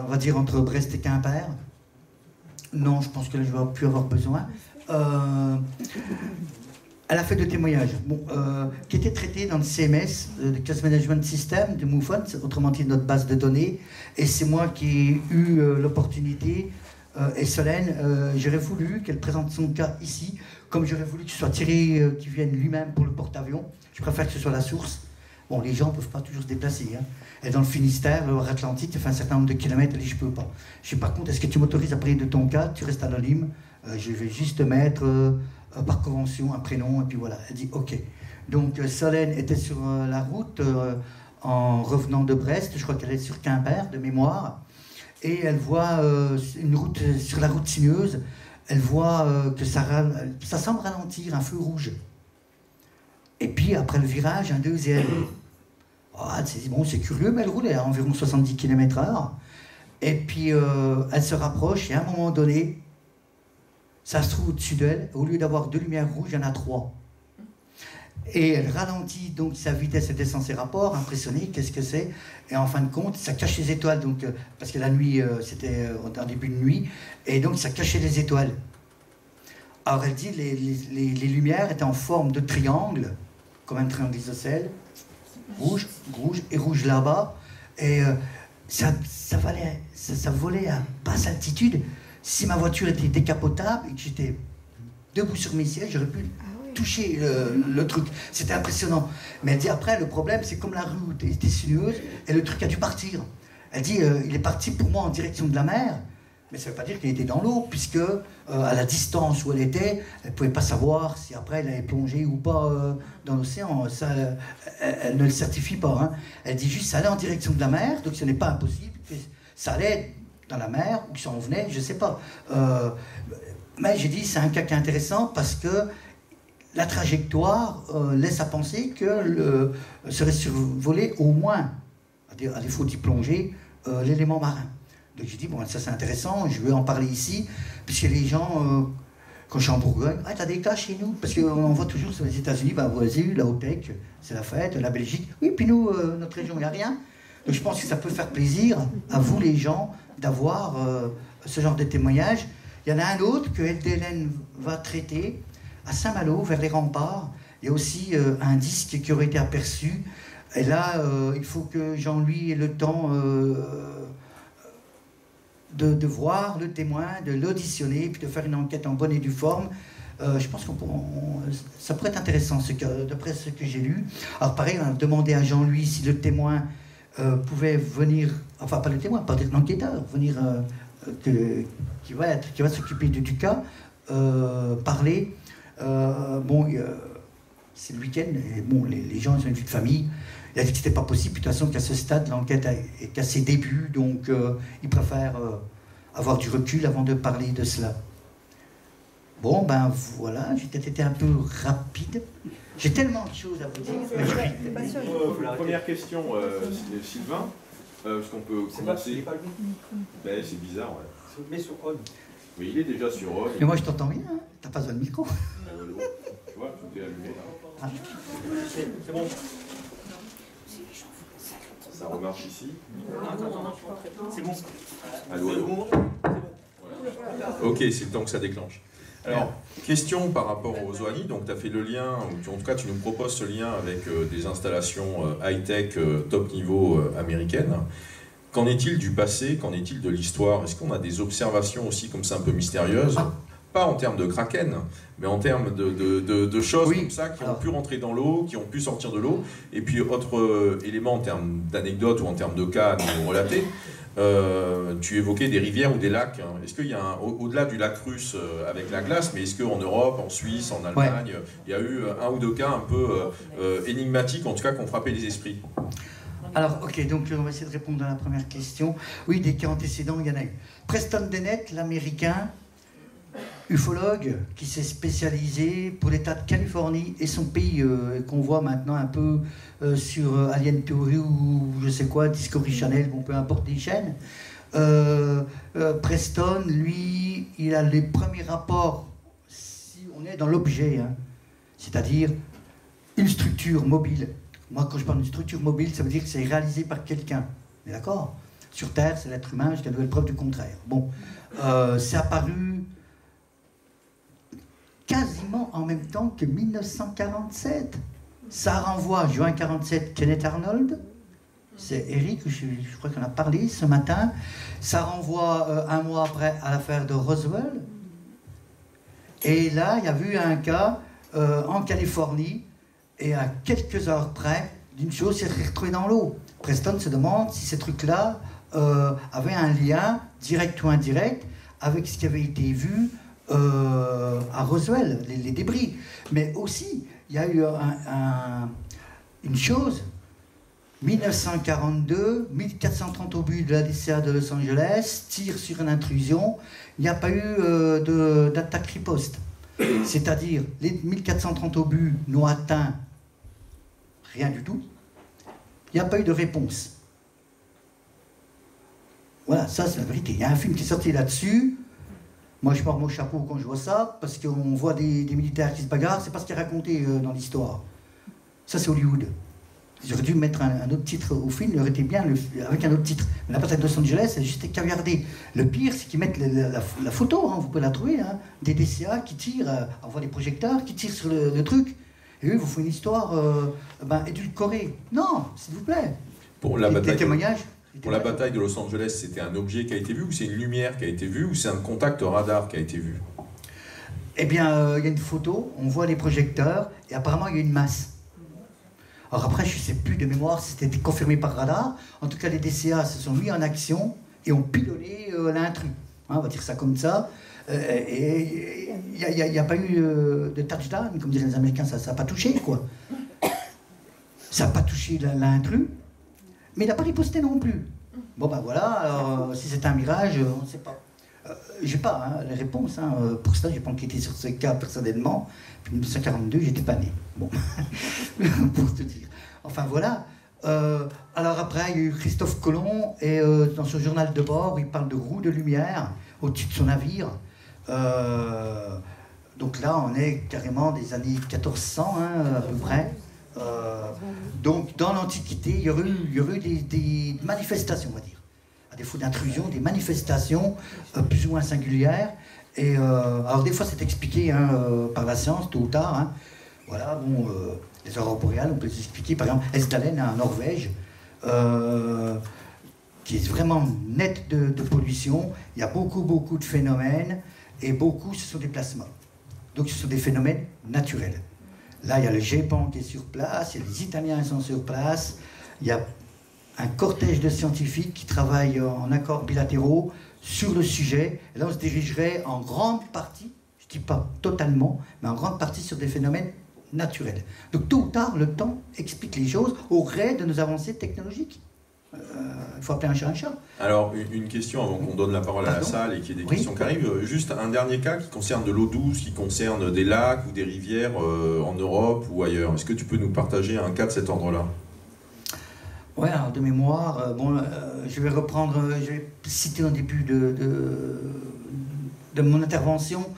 va dire, entre Brest et Quimper. Non, je pense que là, je ne vais plus avoir besoin. Elle a fait deux témoignages, qui étaient traités dans le CMS, le Class Management System de MUFON, autrement dit notre base de données. Et c'est moi qui ai eu l'opportunité, et Solène, j'aurais voulu qu'elle présente son cas ici, comme j'aurais voulu que ce soit Thierry qui vienne lui-même pour le porte-avions. Je préfère que ce soit la source. Bon, les gens ne peuvent pas toujours se déplacer. Hein. Elle est dans le Finistère, le Atlantique, ça fait un certain nombre de kilomètres, elle dit je ne peux pas. Je sais par contre, est-ce que tu m'autorises à parler de ton cas? Tu restes anonyme, je vais juste mettre par convention un prénom, et puis voilà. Elle dit ok. Donc Solène était sur la route en revenant de Brest, je crois qu'elle est sur Quimper de mémoire, et elle voit une route, sur la route sinueuse, elle voit que ça semble ralentir, un feu rouge. Et puis après le virage, un deuxième. Oh, elle s'est dit, bon, c'est curieux, mais elle roulait à environ 70 km/h. Et puis elle se rapproche, et à un moment donné, ça se trouve au-dessus d'elle, au lieu d'avoir 2 lumières rouges, il y en a 3. Et elle ralentit donc sa vitesse, elle descend ses rapports, impressionnée, qu'est-ce que c'est? Et en fin de compte, ça cache les étoiles, donc, parce que la nuit, c'était en début de nuit, et donc ça cachait les étoiles. Alors elle dit, les lumières étaient en forme de triangle, comme un triangle isocèle, rouge, rouge et rouge là-bas, et ça volait à basse altitude. Si ma voiture était décapotable et que j'étais debout sur mes sièges, j'aurais pu toucher le truc. C'était impressionnant. Mais elle dit après, le problème, c'est comme la rue était sinueuse, et le truc a dû partir. Elle dit, il est parti pour moi en direction de la mer, mais ça ne veut pas dire qu'il était dans l'eau, puisque à la distance où elle était, elle ne pouvait pas savoir si après elle allait plonger ou pas dans l'océan. Ça, elle ne le certifie pas. Hein. Elle dit juste, ça allait en direction de la mer, donc ce n'est pas impossible. Ça allait dans la mer, ou ça en venait, je ne sais pas. Mais j'ai dit, c'est un cas qui est intéressant parce que la trajectoire laisse à penser que serait survolé au moins, à défaut d'y plonger, l'élément marin. Donc j'ai dit, bon, ça c'est intéressant, je vais en parler ici, puisque les gens, quand je suis en Bourgogne, ah, t'as des cas chez nous? Parce qu'on voit toujours sur les États-Unis, bah, vas-y, la OPEC, c'est la fête, la Belgique, oui, puis nous, notre région, il n'y a rien. Donc je pense que ça peut faire plaisir à vous, les gens, d'avoir ce genre de témoignage. Il y en a un autre que LDLN va traiter à Saint-Malo, vers les remparts. Il y a aussi un disque qui aurait été aperçu. Et là, il faut que Jean-Louis ait le temps de voir le témoin, de l'auditionner, puis de faire une enquête en bonne et due forme. Je pense ça pourrait être intéressant, d'après ce que j'ai lu. Alors pareil, on a demandé à Jean-Louis si le témoin pouvait venir, enfin pas le témoin, pas l'enquêteur, venir, qui va s'occuper du cas, parler. Bon, c'est le week-end, et bon, les gens ils ont une vie de famille. Il a dit que c'était pas possible, de toute façon qu'à ce stade, l'enquête est qu'à ses débuts, donc il préfère avoir du recul avant de parler de cela. Bon, ben voilà, j'ai peut-être été un peu rapide. J'ai tellement de choses à vous dire. Première question, Sylvain. Est-ce qu'on peut commencer? Ben, c'est bizarre, ouais. Mais sur on. Oui, il est déjà sur on. Mais moi je t'entends bien, hein. T'as pas besoin de micro. Tu vois, tout est allumé là. Ah. C'est bon. Ça remarche ici. C'est bon. Allô, allô. Ok, c'est le temps que ça déclenche. Alors, question par rapport aux OANI, donc tu as fait le lien, ou en tout cas tu nous proposes ce lien avec des installations high-tech top niveau américaines. Qu'en est-il du passé? Qu'en est-il de l'histoire? Est-ce qu'on a des observations aussi comme ça un peu mystérieuses? Pas en termes de kraken, mais en termes de choses comme ça qui ont pu rentrer dans l'eau, qui ont pu sortir de l'eau. Et puis autre élément en termes d'anecdotes ou en termes de cas à nous relater, tu évoquais des rivières ou des lacs. Est-ce qu'il y a, au-delà du lac russe avec la glace, mais est-ce qu'en Europe, en Suisse, en Allemagne, il y a eu un ou deux cas un peu énigmatiques, en tout cas, qui ont frappé les esprits? Alors, ok, donc on va essayer de répondre à la première question. Oui, des cas antécédents, il y en a eu. Preston Dennett, l'américain, ufologue, qui s'est spécialisé pour l'État de Californie et son pays, qu'on voit maintenant un peu sur Alien Theory ou je sais quoi, Discovery Channel, bon, peu importe les chaînes. Preston, lui, il a les premiers rapports, si on est dans l'objet, hein. C'est-à-dire une structure mobile. Moi, quand je parle d'une structure mobile, ça veut dire que c'est réalisé par quelqu'un. Mais d'accord? Sur Terre, c'est l'être humain jusqu'à nouvelle preuve du contraire. Bon, c'est apparu quasiment en même temps que 1947. Ça renvoie à juin 47, Kenneth Arnold. C'est Eric, je crois qu'on a parlé ce matin. Ça renvoie un mois après à l'affaire de Roswell. Et là, il y a eu un cas en Californie, et à quelques heures près, d'une chose s'est retrouvée dans l'eau. Preston se demande si ces trucs-là avaient un lien, direct ou indirect, avec ce qui avait été vu à Roswell, les débris. Mais aussi, il y a eu une chose, 1942, 1430 obus de la DCA de Los Angeles, tir sur une intrusion, il n'y a pas eu d'attaque riposte. C'est-à-dire, les 1430 obus n'ont atteint rien du tout, il n'y a pas eu de réponse. Voilà, ça c'est la vérité. Il y a un film qui est sorti là-dessus. Moi, je porte mon chapeau quand je vois ça, parce qu'on voit des militaires qui se bagarrent, c'est pas ce qui est raconté dans l'histoire. Ça, c'est Hollywood. J'aurais dû mettre un autre titre au film, il aurait été bien avec un autre titre. Mais la bataille de Los Angeles, c'est juste caviardé. Le pire, c'est qu'ils mettent la photo, hein, vous pouvez la trouver, hein, des DCA qui tirent, on voit des projecteurs qui tirent sur le truc. Et eux, ils vous font une histoire édulcorée. Non, s'il vous plaît. Pour la bataille, des témoignages. Pour la bataille de Los Angeles, c'était un objet qui a été vu, ou c'est une lumière qui a été vue, ou c'est un contact radar qui a été vu? Eh bien, il y a une photo, on voit les projecteurs, et apparemment, il y a une masse. Alors après, je ne sais plus de mémoire si c'était confirmé par radar. En tout cas, les DCA se sont mis en action et ont pilonné l'intrus. Hein, on va dire ça comme ça. Et il n'y a pas eu de touchdown, comme diraient les Américains, ça n'a pas touché, quoi. Ça n'a pas touché l'intrus, mais il n'a pas riposté non plus. Bon ben voilà, alors, si c'est un mirage, on ne sait pas. J'ai pas les réponses, hein. Pour ça, j'ai pas enquêté sur ce cas personnellement. Puis en 1942, j'étais pas né. Bon, pour te dire. Enfin voilà. Alors après, il y a eu Christophe Colomb, et dans son journal de bord, il parle de roues de lumière au-dessus de son navire. Donc là, on est carrément des années 1400, hein, à peu près. Donc dans l'Antiquité, il y aurait eu des manifestations, on va dire. À défaut d'intrusion, des manifestations plus ou moins singulières. Et alors des fois c'est expliqué par la science, tôt ou tard. Hein. Voilà, bon, les aurores boréales, on peut les expliquer. Par exemple, Esdalen en Norvège, qui est vraiment net de pollution. Il y a beaucoup de phénomènes, et beaucoup ce sont des plasmas. Donc ce sont des phénomènes naturels. Là, il y a le GEPAN qui est sur place, il y a les Italiens qui sont sur place, il y a un cortège de scientifiques qui travaillent en accords bilatéraux sur le sujet. Et là, on se dirigerait en grande partie, je ne dis pas totalement, mais en grande partie sur des phénomènes naturels. Donc, tôt ou tard, le temps explique les choses au gré de nos avancées technologiques. Il faut appeler un chat un chat. Alors, une question avant qu'on donne la parole à la salle et qu'il y ait des questions qui arrivent. Juste un dernier cas qui concerne de l'eau douce, qui concerne des lacs ou des rivières en Europe ou ailleurs. Est-ce que tu peux nous partager un cas de cet ordre-là? Oui, alors de mémoire, je vais reprendre, je vais citer au début de mon intervention,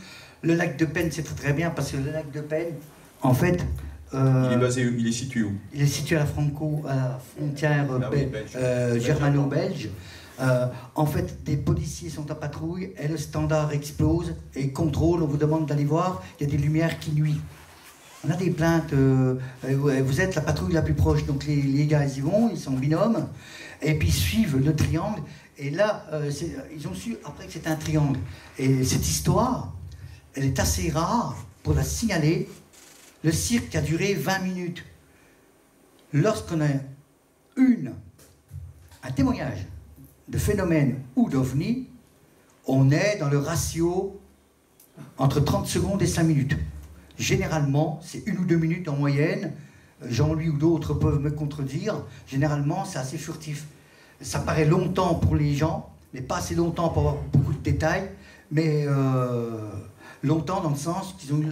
le lac de Peine, c'est très bien, parce que le lac de Peine, en fait... il est situé où? Il est situé à la frontière germano-belge. En fait, des policiers sont en patrouille, et le standard explose, et contrôle, on vous demande d'aller voir, il y a des lumières qui nuisent. On a des plaintes, vous êtes la patrouille la plus proche, donc les gars ils y vont, ils sont en binôme, et puis ils suivent le triangle, et là, ils ont su après que c'était un triangle. Et cette histoire, elle est assez rare pour la signaler. Le cirque a duré 20 minutes. Lorsqu'on a un témoignage de phénomène ou d'ovni, on est dans le ratio entre 30 secondes et 5 minutes. Généralement, c'est 1 ou 2 minutes en moyenne. Jean-Louis ou d'autres peuvent me contredire. Généralement, c'est assez furtif. Ça paraît longtemps pour les gens, mais pas assez longtemps pour avoir beaucoup de détails, mais longtemps dans le sens qu'ils ont eu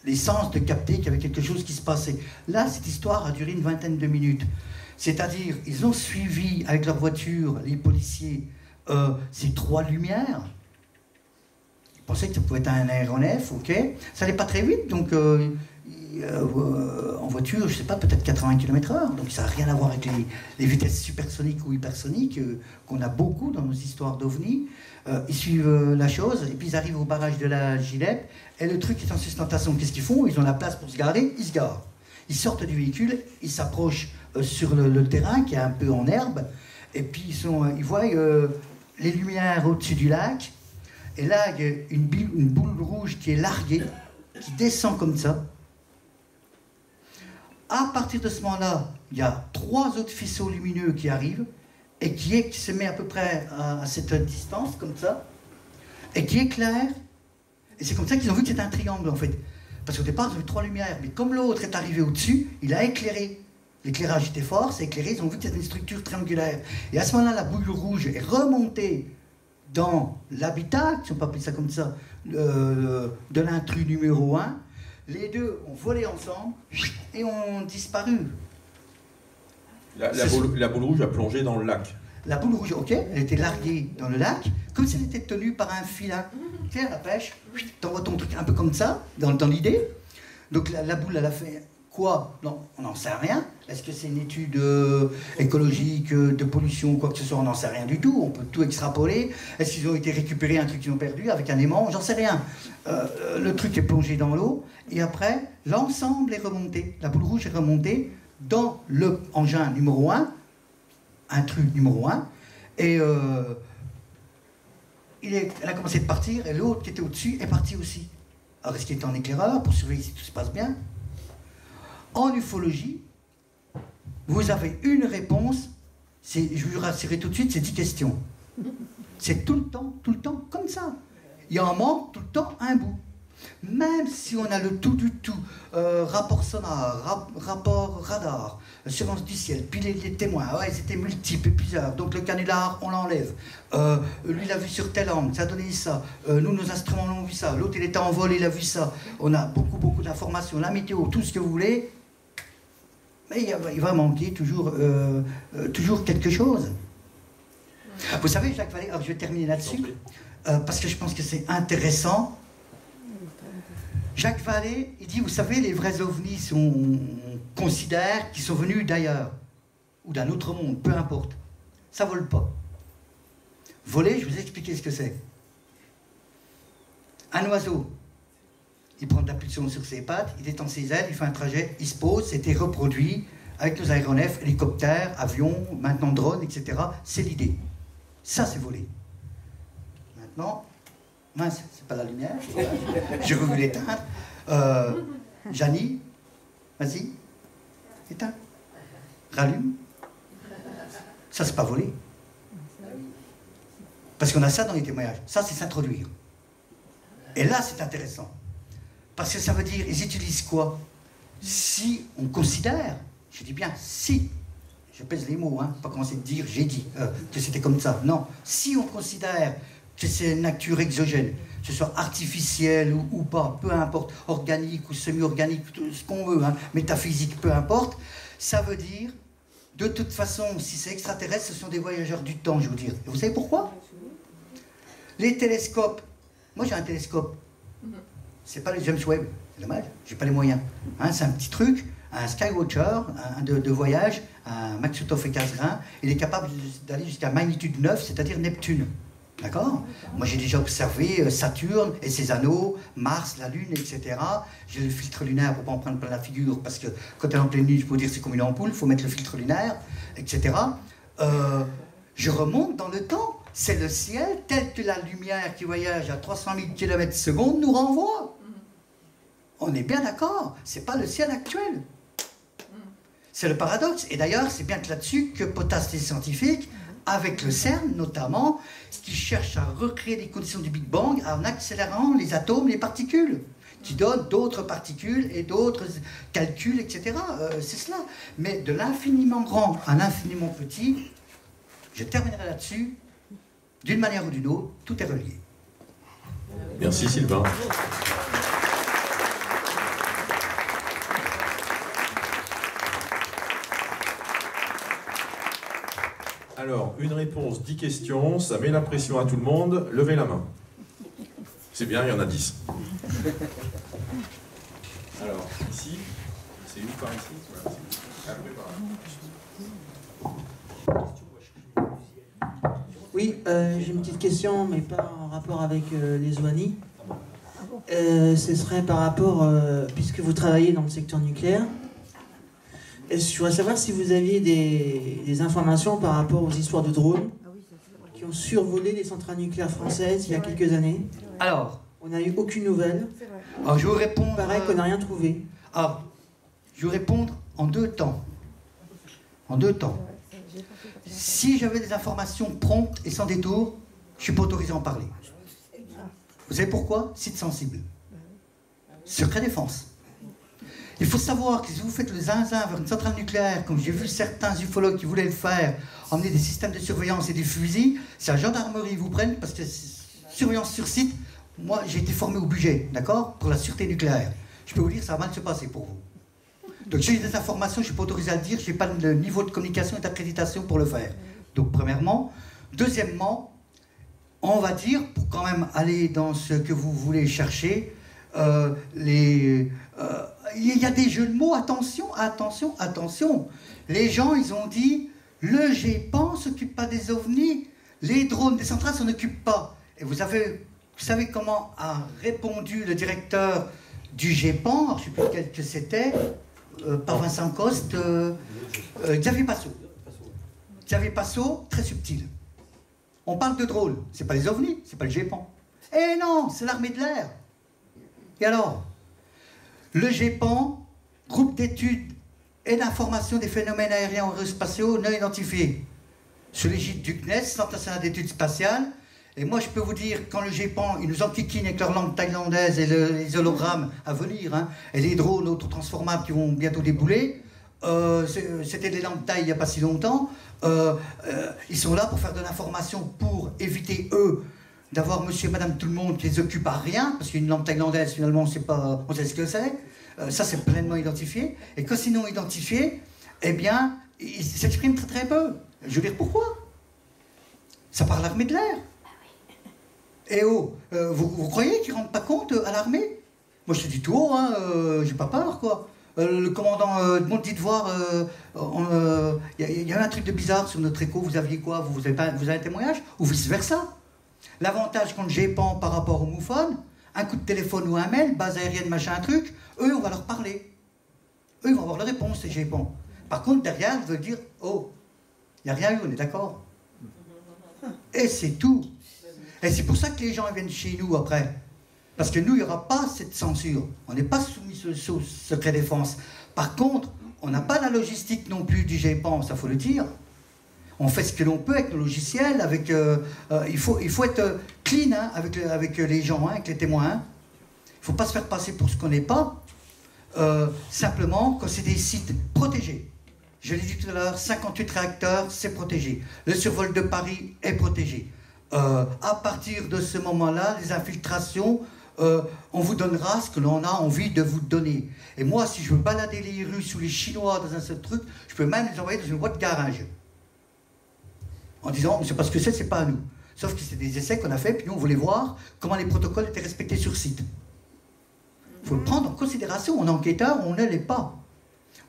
les sens de capter qu'il y avait quelque chose qui se passait. Là, cette histoire a duré une vingtaine de minutes. C'est-à-dire, ils ont suivi avec leur voiture, les policiers, ces 3 lumières. pensais que ça pouvait être un aéronef, ok. Ça n'allait pas très vite, donc en voiture, je sais pas, peut-être 80 km/h. Donc ça n'a rien à voir avec les vitesses supersoniques ou hypersoniques qu'on a beaucoup dans nos histoires d'OVNI. Ils suivent la chose, et puis ils arrivent au barrage de la Gillette, et le truc est en sustentation. Qu'est-ce qu'ils font? Ils ont la place pour se garer, ils se garent. Ils sortent du véhicule, ils s'approchent sur le terrain qui est un peu en herbe, et puis ils voient les lumières au-dessus du lac, et là il y a une boule rouge qui est larguée, qui descend comme ça. À partir de ce moment-là, il y a 3 autres faisceaux lumineux qui arrivent, et qui se met à peu près à cette distance, comme ça, et qui éclaire. Et c'est comme ça qu'ils ont vu que c'était un triangle, en fait. Parce qu'au départ, ils ont vu 3 lumières, mais comme l'autre est arrivé au-dessus, il a éclairé. L'éclairage était fort, c'est éclairé, ils ont vu que c'était une structure triangulaire. Et à ce moment-là, la boule rouge est remontée dans l'habitat, si on peut appeler ça comme ça, de l'intrus numéro 1. Les deux ont volé ensemble et ont disparu. La boule rouge a plongé dans le lac. La boule rouge, ok, elle était larguée dans le lac, comme si elle était tenue par un filin. Tu sais, à la pêche, t'envoies ton truc un peu comme ça, dans l'idée. Donc la boule, elle a fait quoi? Non, on n'en sait rien. Est-ce que c'est une étude écologique, de pollution, quoi que ce soit? On n'en sait rien du tout. On peut tout extrapoler. Est-ce qu'ils ont été récupérés, un truc qu'ils ont perdu avec un aimant? J'en sais rien. Le truc est plongé dans l'eau, et après, l'ensemble est remonté. La boule rouge est remontée dans le engin numéro 1, intrus numéro 1, et elle a commencé de partir, et l'autre qui était au-dessus est parti aussi. Alors est-ce qu'il était en éclaireur pour surveiller si tout se passe bien? En ufologie, vous avez une réponse, je vous rassurer tout de suite, c'est 10 questions. C'est tout le temps comme ça. Il en manque tout le temps un bout. Même si on a le tout du tout, rapport sonar, rapport radar, surveillance du ciel, puis les témoins, ouais, c'était multiple et plusieurs, donc le canular, on l'enlève. Lui, il a vu sur tel angle, ça a donné ça. Nous, nos instruments l'ont vu ça. L'autre, il était en vol, il a vu ça. On a beaucoup d'informations, la météo, tout ce que vous voulez. Mais il va manquer toujours quelque chose. Vous savez, Jacques Vallée, alors je vais terminer là-dessus, parce que je pense que c'est intéressant. Jacques Vallée, il dit, vous savez, les vrais ovnis, on considère qu'ils sont venus d'ailleurs, ou d'un autre monde, peu importe. Ça vole pas. Voler, je vous ai expliqué ce que c'est. Un oiseau, il prend de la pulsion sur ses pattes, il détend ses ailes, il fait un trajet, il se pose, c'était reproduit avec nos aéronefs, hélicoptères, avions, maintenant drones, etc. C'est l'idée. Ça, c'est voler. Maintenant, mince, c'est pas la lumière, j'ai voulu l'éteindre. Janie, vas-y, éteins, rallume. Ça, c'est pas voler. Parce qu'on a ça dans les témoignages. Ça, c'est s'introduire. Et là, c'est intéressant. Parce que ça veut dire, ils utilisent quoi? Si on considère, je dis bien si, je pèse les mots, hein, pas commencer de dire j'ai dit que c'était comme ça. Non, si on considère que c'est une nature exogène, que ce soit artificielle ou pas, peu importe, organique ou semi-organique, ce qu'on veut, hein, métaphysique, peu importe, ça veut dire, de toute façon, si c'est extraterrestre, ce sont des voyageurs du temps, je vous dire. Et vous savez pourquoi? Les télescopes, moi j'ai un télescope, c'est pas le James Webb, c'est dommage, j'ai pas les moyens. Hein, c'est un petit truc, un Skywatcher de voyage, un Maksutov et Cassegrain, il est capable d'aller jusqu'à magnitude 9, c'est-à-dire Neptune. D'accord? Moi, j'ai déjà observé Saturne et ses anneaux, Mars, la Lune, etc. J'ai le filtre lunaire pour ne pas en prendre plein la figure, parce que quand elle est en pleine nuit, je peux vous dire c'est comme une ampoule, il faut mettre le filtre lunaire, etc. Je remonte dans le temps. C'est le ciel tel que la lumière qui voyage à 300 000 km/s nous renvoie. On est bien d'accord, c'est pas le ciel actuel. C'est le paradoxe. Et d'ailleurs, c'est bien que là-dessus que potassent les scientifiques, avec le CERN notamment, qui cherche à recréer les conditions du Big Bang en accélérant les atomes, les particules, qui donnent d'autres particules et d'autres calculs, etc. C'est cela. Mais de l'infiniment grand à l'infiniment petit, je terminerai là-dessus, d'une manière ou d'une autre, tout est relié. Merci Sylvain. Alors, une réponse, 10 questions, ça met la pression à tout le monde. Levez la main. C'est bien, il y en a 10. Alors, ici, c'est où par ici? Voilà, après, par là. Oui, j'ai une petite question, mais pas en rapport avec les OANI. Ce serait par rapport, puisque vous travaillez dans le secteur nucléaire, je voudrais savoir si vous aviez des informations par rapport aux histoires de drones qui ont survolé les centrales nucléaires françaises il y a quelques années. Alors, on n'a eu aucune nouvelle. alors je vais vous répondre. Il paraît qu'on n'a rien trouvé. Alors, je vais vous répondre en deux temps. En deux temps. Si j'avais des informations promptes et sans détour, je ne suis pas autorisé à en parler. Vous savez pourquoi? Site sensible. Secret défense. Il faut savoir que si vous faites le zinzin vers une centrale nucléaire, comme j'ai vu certains ufologues qui voulaient le faire, emmener des systèmes de surveillance et des fusils, si la gendarmerie vous prenne, parce que surveillance sur site, moi j'ai été formé au budget, d'accord, pour la sûreté nucléaire. Je peux vous dire, ça va mal se passer pour vous. Donc j'ai des informations, je ne suis pas autorisé à le dire, je n'ai pas le niveau de communication et d'accréditation pour le faire. Donc premièrement. Deuxièmement, on va dire, pour quand même aller dans ce que vous voulez chercher, il y a des jeux de mots, attention, attention, attention. Les gens, ils ont dit, le GEPAN ne s'occupe pas des ovnis, les drones des centrales s'en occupent pas. Et vous savez comment a répondu le directeur du GEPAN, alors je ne sais plus lequel que c'était, par Vincent Coste, Xavier Passot. Xavier Passot, très subtil. On parle de drones, c'est pas les ovnis, c'est pas le GEPAN. Eh non, c'est l'armée de l'air. Et alors, le GEPAN, groupe d'études et d'information des phénomènes aériens aérospatiaux non identifiés, sous l'égide du CNES, Centre national d'études spatiales. Et moi, je peux vous dire, quand le GEPAN, ils nous enquiquinent avec leur langue thaïlandaise et les hologrammes à venir, hein, et les drones autotransformables qui vont bientôt débouler, c'était des langues thaï il n'y a pas si longtemps, ils sont là pour faire de l'information, pour éviter, eux, d'avoir monsieur et madame tout le monde qui les occupe à rien, parce qu'une langue thaïlandaise, finalement, on sait ce que c'est. Ça, c'est pleinement identifié. Et quand c'est non identifié, eh bien, ils s'expriment très très peu. Je veux dire, pourquoi? Ça parle l'armée de l'air. Et oh, vous croyez qu'ils ne rendent pas compte à l'armée? Moi, je te dis tout haut, hein, j'ai pas peur, quoi. Le commandant de dit de voir, il y a un truc de bizarre sur notre écho, vous aviez quoi? Vous avez un témoignage? Ou vice-versa? L'avantage contre le GEPAN par rapport au MUFON, un coup de téléphone ou un mail, base aérienne, machin, un truc, eux, on va leur parler. Eux, ils vont avoir la réponse, ces GEPAN. Par contre, derrière, ils veulent dire, oh, il n'y a rien eu, on est d'accord? Et c'est tout. Et c'est pour ça que les gens viennent chez nous après. Parce que nous, il n'y aura pas cette censure. On n'est pas soumis au secret défense. Par contre, on n'a pas la logistique non plus du GEPAN, ça faut le dire. On fait ce que l'on peut avec nos logiciels, avec, il faut être clean hein, avec les gens, hein, avec les témoins. Hein. Il ne faut pas se faire passer pour ce qu'on n'est pas. Simplement, quand c'est des sites protégés. Je l'ai dit tout à l'heure, 58 réacteurs, c'est protégé. Le survol de Paris est protégé. À partir de ce moment-là, les infiltrations, on vous donnera ce que l'on a envie de vous donner. Et moi, si je veux balader les Russes ou les Chinois dans un seul truc, je peux même les envoyer dans une boîte de garage. En disant, c'est parce que c'est pas à nous. Sauf que c'est des essais qu'on a fait, puis nous, on voulait voir comment les protocoles étaient respectés sur site. Il faut le prendre en considération. On est enquêteur, on ne l'est pas.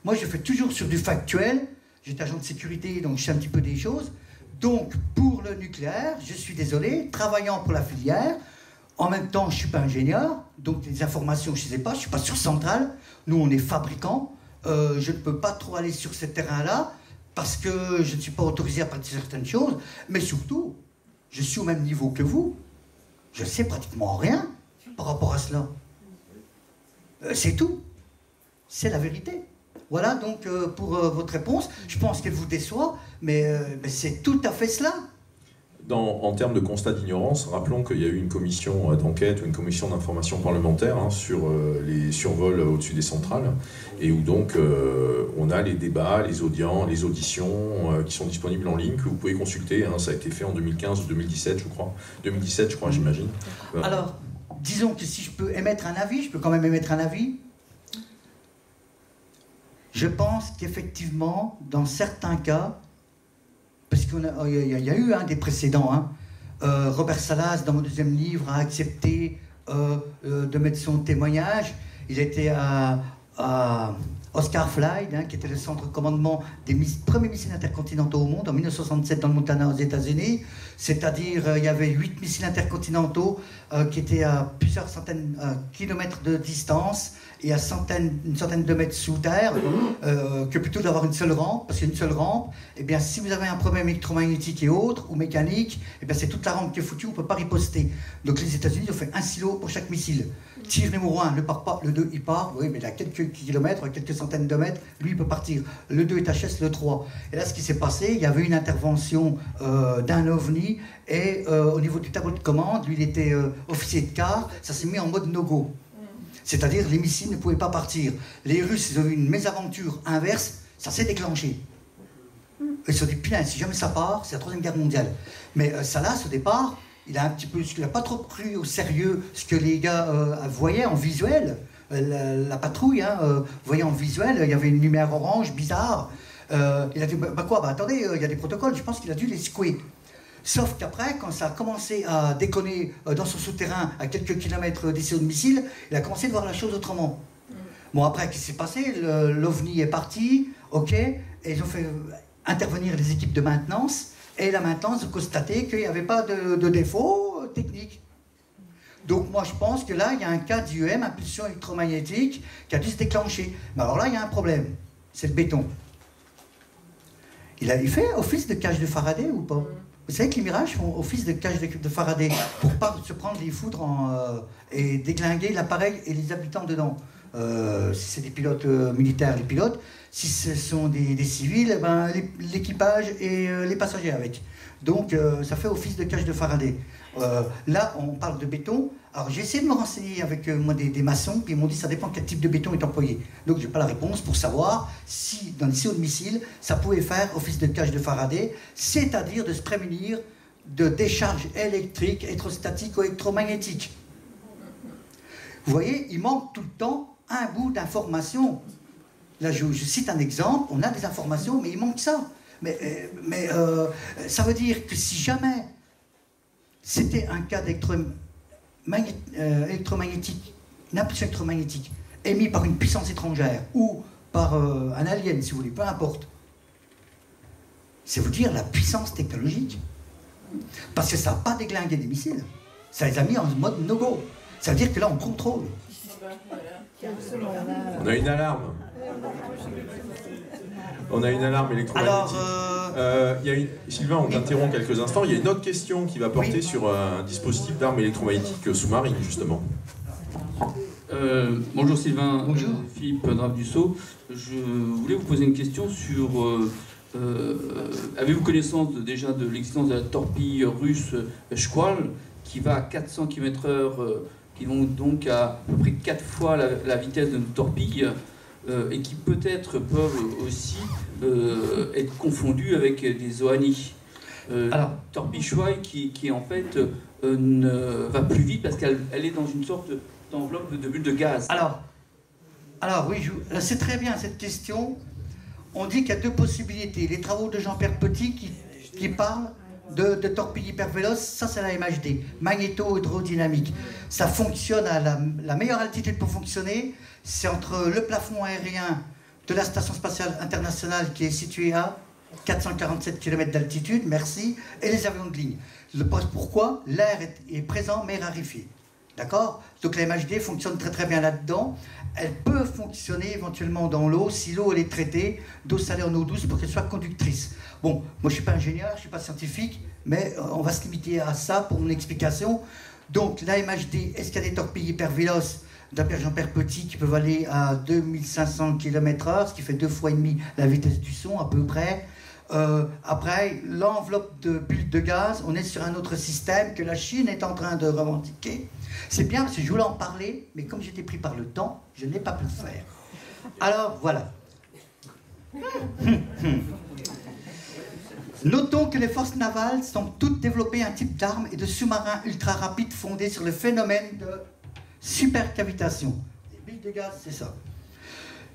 Moi, je fais toujours sur du factuel. J'étais agent de sécurité, donc je sais un petit peu des choses. Donc, pour le nucléaire, je suis désolé, travaillant pour la filière, en même temps, je ne suis pas ingénieur, donc les informations, je ne sais pas, je ne suis pas sur centrale. Nous, on est fabricants. Je ne peux pas trop aller sur ce terrain-là, parce que je ne suis pas autorisé à pratiquer certaines choses. Mais surtout, je suis au même niveau que vous. Je ne sais pratiquement rien par rapport à cela. C'est tout. C'est la vérité. Voilà donc pour votre réponse. Je pense qu'elle vous déçoit, mais c'est tout à fait cela. En termes de constat d'ignorance, rappelons qu'il y a eu une commission d'enquête ou une commission d'information parlementaire hein, sur les survols au-dessus des centrales, et où donc on a les débats, les auditions qui sont disponibles en ligne, que vous pouvez consulter. Hein, ça a été fait en 2015 ou 2017, je crois. 2017, je crois, j'imagine. Alors, disons que si je peux émettre un avis, je peux quand même émettre un avis. Je pense qu'effectivement, dans certains cas, parce qu'il y a eu des précédents, hein, Robert Salas, dans mon deuxième livre, a accepté de mettre son témoignage. Il était à Oscar Flight, qui était le centre de commandement des premiers missiles intercontinentaux au monde, en 1967 dans le Montana aux États-Unis. C'est-à-dire, il y avait 8 missiles intercontinentaux qui étaient à plusieurs centaines de kilomètres de distance et à une centaine de mètres sous terre, que plutôt d'avoir une seule rampe, parce qu'une seule rampe, eh bien, si vous avez un problème électromagnétique et autres, ou mécanique, eh bien, c'est toute la rampe qui est foutue, on ne peut pas riposter. Donc les États-Unis ont fait un silo pour chaque missile. Tir numéro 1 ne part pas, le 2 il part, oui, mais il a quelques kilomètres, quelques centaines de mètres, lui il peut partir. Le 2 est HS, le 3. Et là, ce qui s'est passé, il y avait une intervention d'un OVNI, et au niveau du tableau de commande, lui il était officier de quart, ça s'est mis en mode no-go. C'est-à-dire les missiles ne pouvaient pas partir. Les Russes, ils ont eu une mésaventure inverse, ça s'est déclenché. Ils se sont dit, putain, si jamais ça part, c'est la Troisième Guerre mondiale. Mais Salas, au départ, il a pas trop pris au sérieux ce que les gars voyaient en visuel. La patrouille voyait en visuel, il y avait une lumière orange bizarre. Il a dit, attendez, il y a des protocoles, je pense qu'il a dû les secouer. Sauf qu'après, quand ça a commencé à déconner dans son souterrain à quelques kilomètres d'ici au missile, il a commencé de voir la chose autrement. Bon, après, qu'est-ce qui s'est passé? L'OVNI est parti, ok, et ils ont fait intervenir les équipes de maintenance, et la maintenance a constaté qu'il n'y avait pas de défaut technique. Donc moi, je pense que là, il y a un cas d'IEM, impulsion électromagnétique, qui a dû se déclencher. Mais alors là, il y a un problème, c'est le béton. Il fait office de cage de Faraday ou pas? Vous savez que les Mirages font office de cage de Faraday pour ne pas se prendre les foudres et déglinguer l'appareil et les habitants dedans. Si c'est des pilotes militaires, les pilotes. Si ce sont des civils, l'équipage et les passagers avec. Donc ça fait office de cage de Faraday. Là, on parle de béton. Alors j'ai essayé de me renseigner avec moi des maçons, puis ils m'ont dit ça dépend quel type de béton est employé. Donc j'ai pas la réponse pour savoir si dans les silos de missiles, ça pouvait faire office de cage de Faraday, c'est-à-dire de se prémunir de décharges électriques, électrostatiques ou électromagnétiques. Vous voyez, il manque tout le temps un bout d'information. Là, je cite un exemple, on a des informations, mais il manque ça. Mais ça veut dire que si jamais c'était un cas électromagnétique, une impulsion électromagnétique émise par une puissance étrangère ou par un alien, si vous voulez, peu importe, c'est vous dire la puissance technologique. Parce que ça n'a pas déglingué des missiles, ça les a mis en mode no-go. Ça veut dire que là, on contrôle. On a une alarme. On a une alarme électromagnétique. Sylvain, on t'interrompt quelques instants. Il y a une autre question qui va porter sur un dispositif d'arme électromagnétique sous-marine, justement. Bonjour Sylvain. Bonjour. Philippe Drape-Dussault. Je voulais vous poser une question sur... avez-vous connaissance déjà de l'existence de la torpille russe Shkval, qui va à 400 km/h, qui vont donc à peu près 4 fois la vitesse de nos torpilles, et qui peut-être peuvent aussi être confondus avec des OANI. Torpille Shkval qui en fait va plus vite parce qu'elle est dans une sorte d'enveloppe de bulle de gaz. Alors oui, c'est très bien cette question. On dit qu'il y a deux possibilités. Les travaux de Jean-Pierre Petit qui parlent de torpilles hyper véloces, ça c'est la MHD, magnéto-hydrodynamique. Ça fonctionne à la meilleure altitude pour fonctionner, c'est entre le plafond aérien de la Station Spatiale Internationale qui est située à 447 km d'altitude, merci, et les avions de ligne. Pourquoi? L'air est présent mais raréfié. D'accord? Donc la MHD fonctionne très très bien là-dedans. Elle peut fonctionner éventuellement dans l'eau si l'eau elle est traitée d'eau salée en eau douce pour qu'elle soit conductrice. Bon, moi je ne suis pas ingénieur, je ne suis pas scientifique, mais on va se limiter à ça pour mon explication. Donc la MHD, est-ce qu'il y a des torpilles hyper véloces d'après Jean-Pierre Petit qui peuvent aller à 2500 km/h, ce qui fait 2 fois et demi la vitesse du son à peu près. Après, l'enveloppe de bulles de gaz, on est sur un autre système que la Chine est en train de revendiquer. C'est bien parce que je voulais en parler, mais comme j'étais pris par le temps, je n'ai pas pu le faire. Alors, voilà. Notons que les forces navales semblent toutes développer un type d'armes et de sous-marins ultra rapides fondés sur le phénomène de supercavitation. Les bulles de gaz, c'est ça.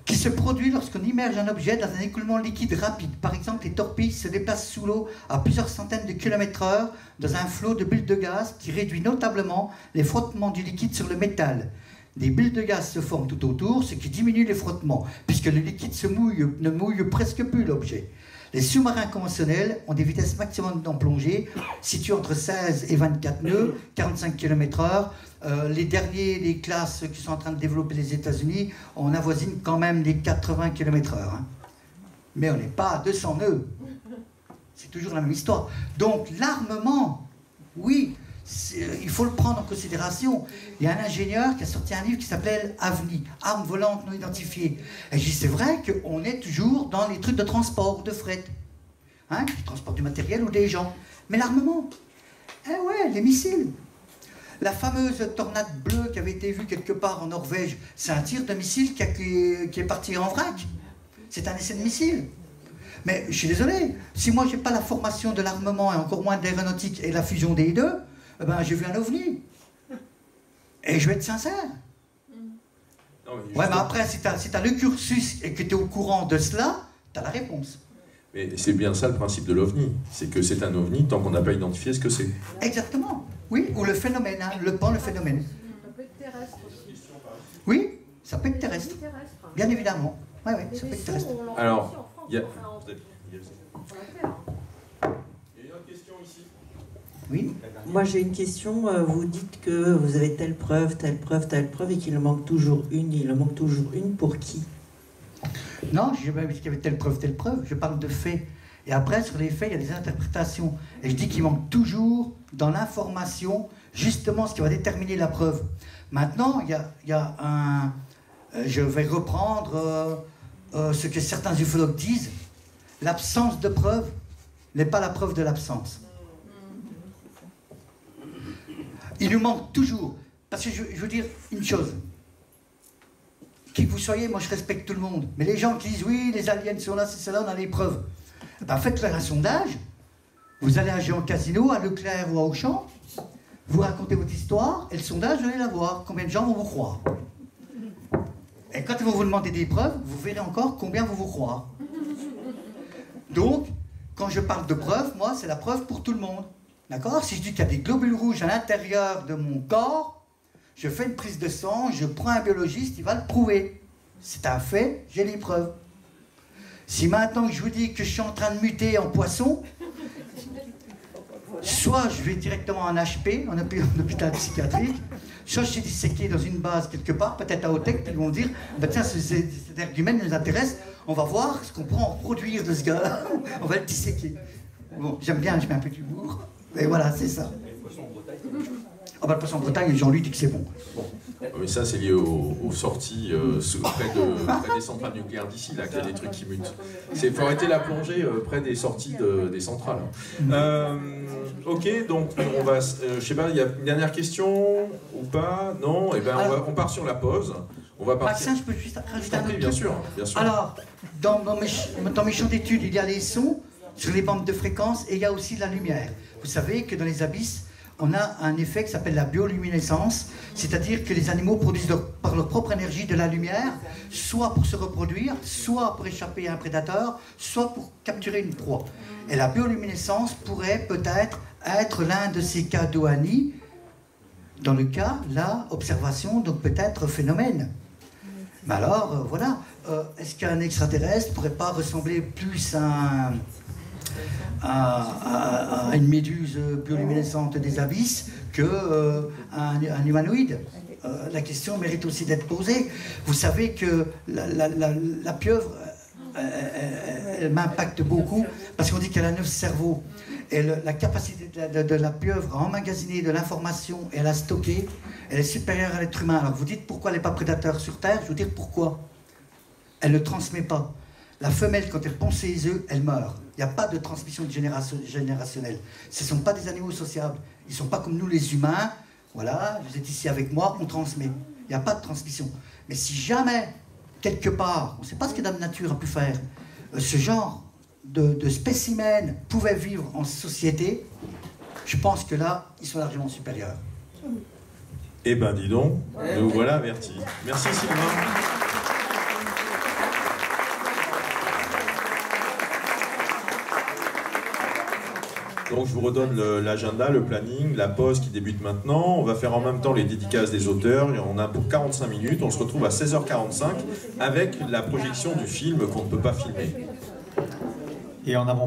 qui se produit lorsqu'on immerge un objet dans un écoulement liquide rapide. Par exemple, les torpilles se déplacent sous l'eau à plusieurs centaines de km/h dans un flot de bulles de gaz qui réduit notablement les frottements du liquide sur le métal. Des bulles de gaz se forment tout autour, ce qui diminue les frottements, puisque le liquide ne mouille presque plus l'objet. Les sous-marins conventionnels ont des vitesses maximum en plongée situées entre 16 et 24 nœuds, 45 km/h. Les classes qui sont en train de développer les États-Unis, on avoisine quand même les 80 km/h. Hein. Mais on n'est pas à 200 nœuds. C'est toujours la même histoire. Donc l'armement, oui, il faut le prendre en considération. Il y a un ingénieur qui a sorti un livre qui s'appelle AVNI, Armes volantes non identifiées. Et je dis, c'est vrai qu'on est toujours dans les trucs de transport, de fret. Hein, du transport du matériel ou des gens. Mais l'armement, eh ouais, les missiles. La fameuse tornade bleue qui avait été vue quelque part en Norvège, c'est un tir de missile qui est parti en vrac. C'est un essai de missile. Mais je suis désolé, si moi j'ai pas la formation de l'armement et encore moins de l'aéronautique et la fusion des deux, eh ben, j'ai vu un ovni. Et je vais être sincère. Non, mais après, si tu as le cursus et que tu es au courant de cela, tu as la réponse. Mais c'est bien ça le principe de l'OVNI. C'est que c'est un OVNI tant qu'on n'a pas identifié ce que c'est. Exactement. Oui, ou le phénomène, hein, le phénomène. Ça peut être terrestre aussi. Oui, ça peut être terrestre. Bien évidemment. Oui, ça peut être terrestre. Alors, il y a... Oui. Moi j'ai une question, vous dites que vous avez telle preuve, et qu'il en manque toujours une. Il en manque toujours une pour qui? Non, je n'ai pas dit qu'il y avait telle preuve, je parle de faits. Et après, sur les faits, il y a des interprétations. Et je dis qu'il manque toujours dans l'information, justement, ce qui va déterminer la preuve. Maintenant, il y a un... je vais reprendre ce que certains ufologues disent. L'absence de preuve n'est pas la preuve de l'absence. Il nous manque toujours. Parce que je veux dire une chose. Qui que vous soyez, moi je respecte tout le monde. Mais les gens qui disent oui, les aliens sont là, c'est cela, on a les preuves. Ben faites-leur un sondage. Vous allez à Géant Casino, à Leclerc ou à Auchan. Vous racontez votre histoire et le sondage, vous allez la voir. Combien de gens vont vous croire? Et quand ils vont vous demander des preuves, vous verrez encore combien vont vous croire. Donc, quand je parle de preuves, moi, c'est la preuve pour tout le monde. D'accord? Si je dis qu'il y a des globules rouges à l'intérieur de mon corps, je fais une prise de sang, je prends un biologiste, il va le prouver. C'est un fait, j'ai les preuves. Si maintenant je vous dis que je suis en train de muter en poisson, soit je vais directement en HP, en hôpital psychiatrique, soit je suis disséqué dans une base quelque part, peut-être à Hautec, puis ils vont dire, bah tiens, cet argument nous intéresse, on va voir ce qu'on peut en produire de ce gars-là, on va le disséquer. Bon, j'aime bien, je mets un peu d'humour, et voilà, c'est ça. Ah bah le poisson en Bretagne, Jean-Louis dit que c'est bon. Mais ça, c'est lié aux sorties près des centrales nucléaires d'ici, là, qu'il y a des trucs qui mutent. Il faut arrêter la plongée près des sorties des centrales. Ok, donc on va... je sais pas, il y a une dernière question ou pas? Non? Eh ben, on part sur la pause. On va partir... Maxime, je peux juste rajouter un autre truc? Bien sûr, bien sûr. Alors, dans mes champs d'études, il y a les sons sur les bandes de fréquences et il y a aussi la lumière. Vous savez que dans les abysses, on a un effet qui s'appelle la bioluminescence, c'est-à-dire que les animaux produisent par leur propre énergie de la lumière, soit pour se reproduire, soit pour échapper à un prédateur, soit pour capturer une proie. Et la bioluminescence pourrait peut-être être l'un de ces cas d'OANI, dans le cas, là, observation, donc peut-être phénomène. Mais alors, voilà, est-ce qu'un extraterrestre ne pourrait pas ressembler plus à une méduse bioluminescente des abysses qu'un humanoïde? La question mérite aussi d'être posée. Vous savez que la pieuvre, elle m'impacte beaucoup parce qu'on dit qu'elle a 9 cerveaux. Et la capacité de la pieuvre à emmagasiner de l'information et à la stocker, elle est supérieure à l'être humain. Alors vous dites pourquoi elle n'est pas prédateur sur Terre? Je vais vous dire pourquoi. Elle ne transmet pas. La femelle, quand elle pond ses œufs, elle meurt. Il n'y a pas de transmission générationnelle. Ce ne sont pas des animaux sociables. Ils ne sont pas comme nous les humains. Voilà, vous êtes ici avec moi, on transmet. Il n'y a pas de transmission. Mais si jamais, quelque part, on ne sait pas ce que Dame Nature a pu faire, ce genre de spécimens pouvait vivre en société, je pense que là, ils sont largement supérieurs. Eh ben dis donc, nous voilà avertis. Merci Sylvain. Donc je vous redonne l'agenda, le planning, la pause qui débute maintenant. On va faire en même temps les dédicaces des auteurs. Et on a pour 45 minutes. On se retrouve à 16h45 avec la projection du film qu'on ne peut pas filmer. Et en avant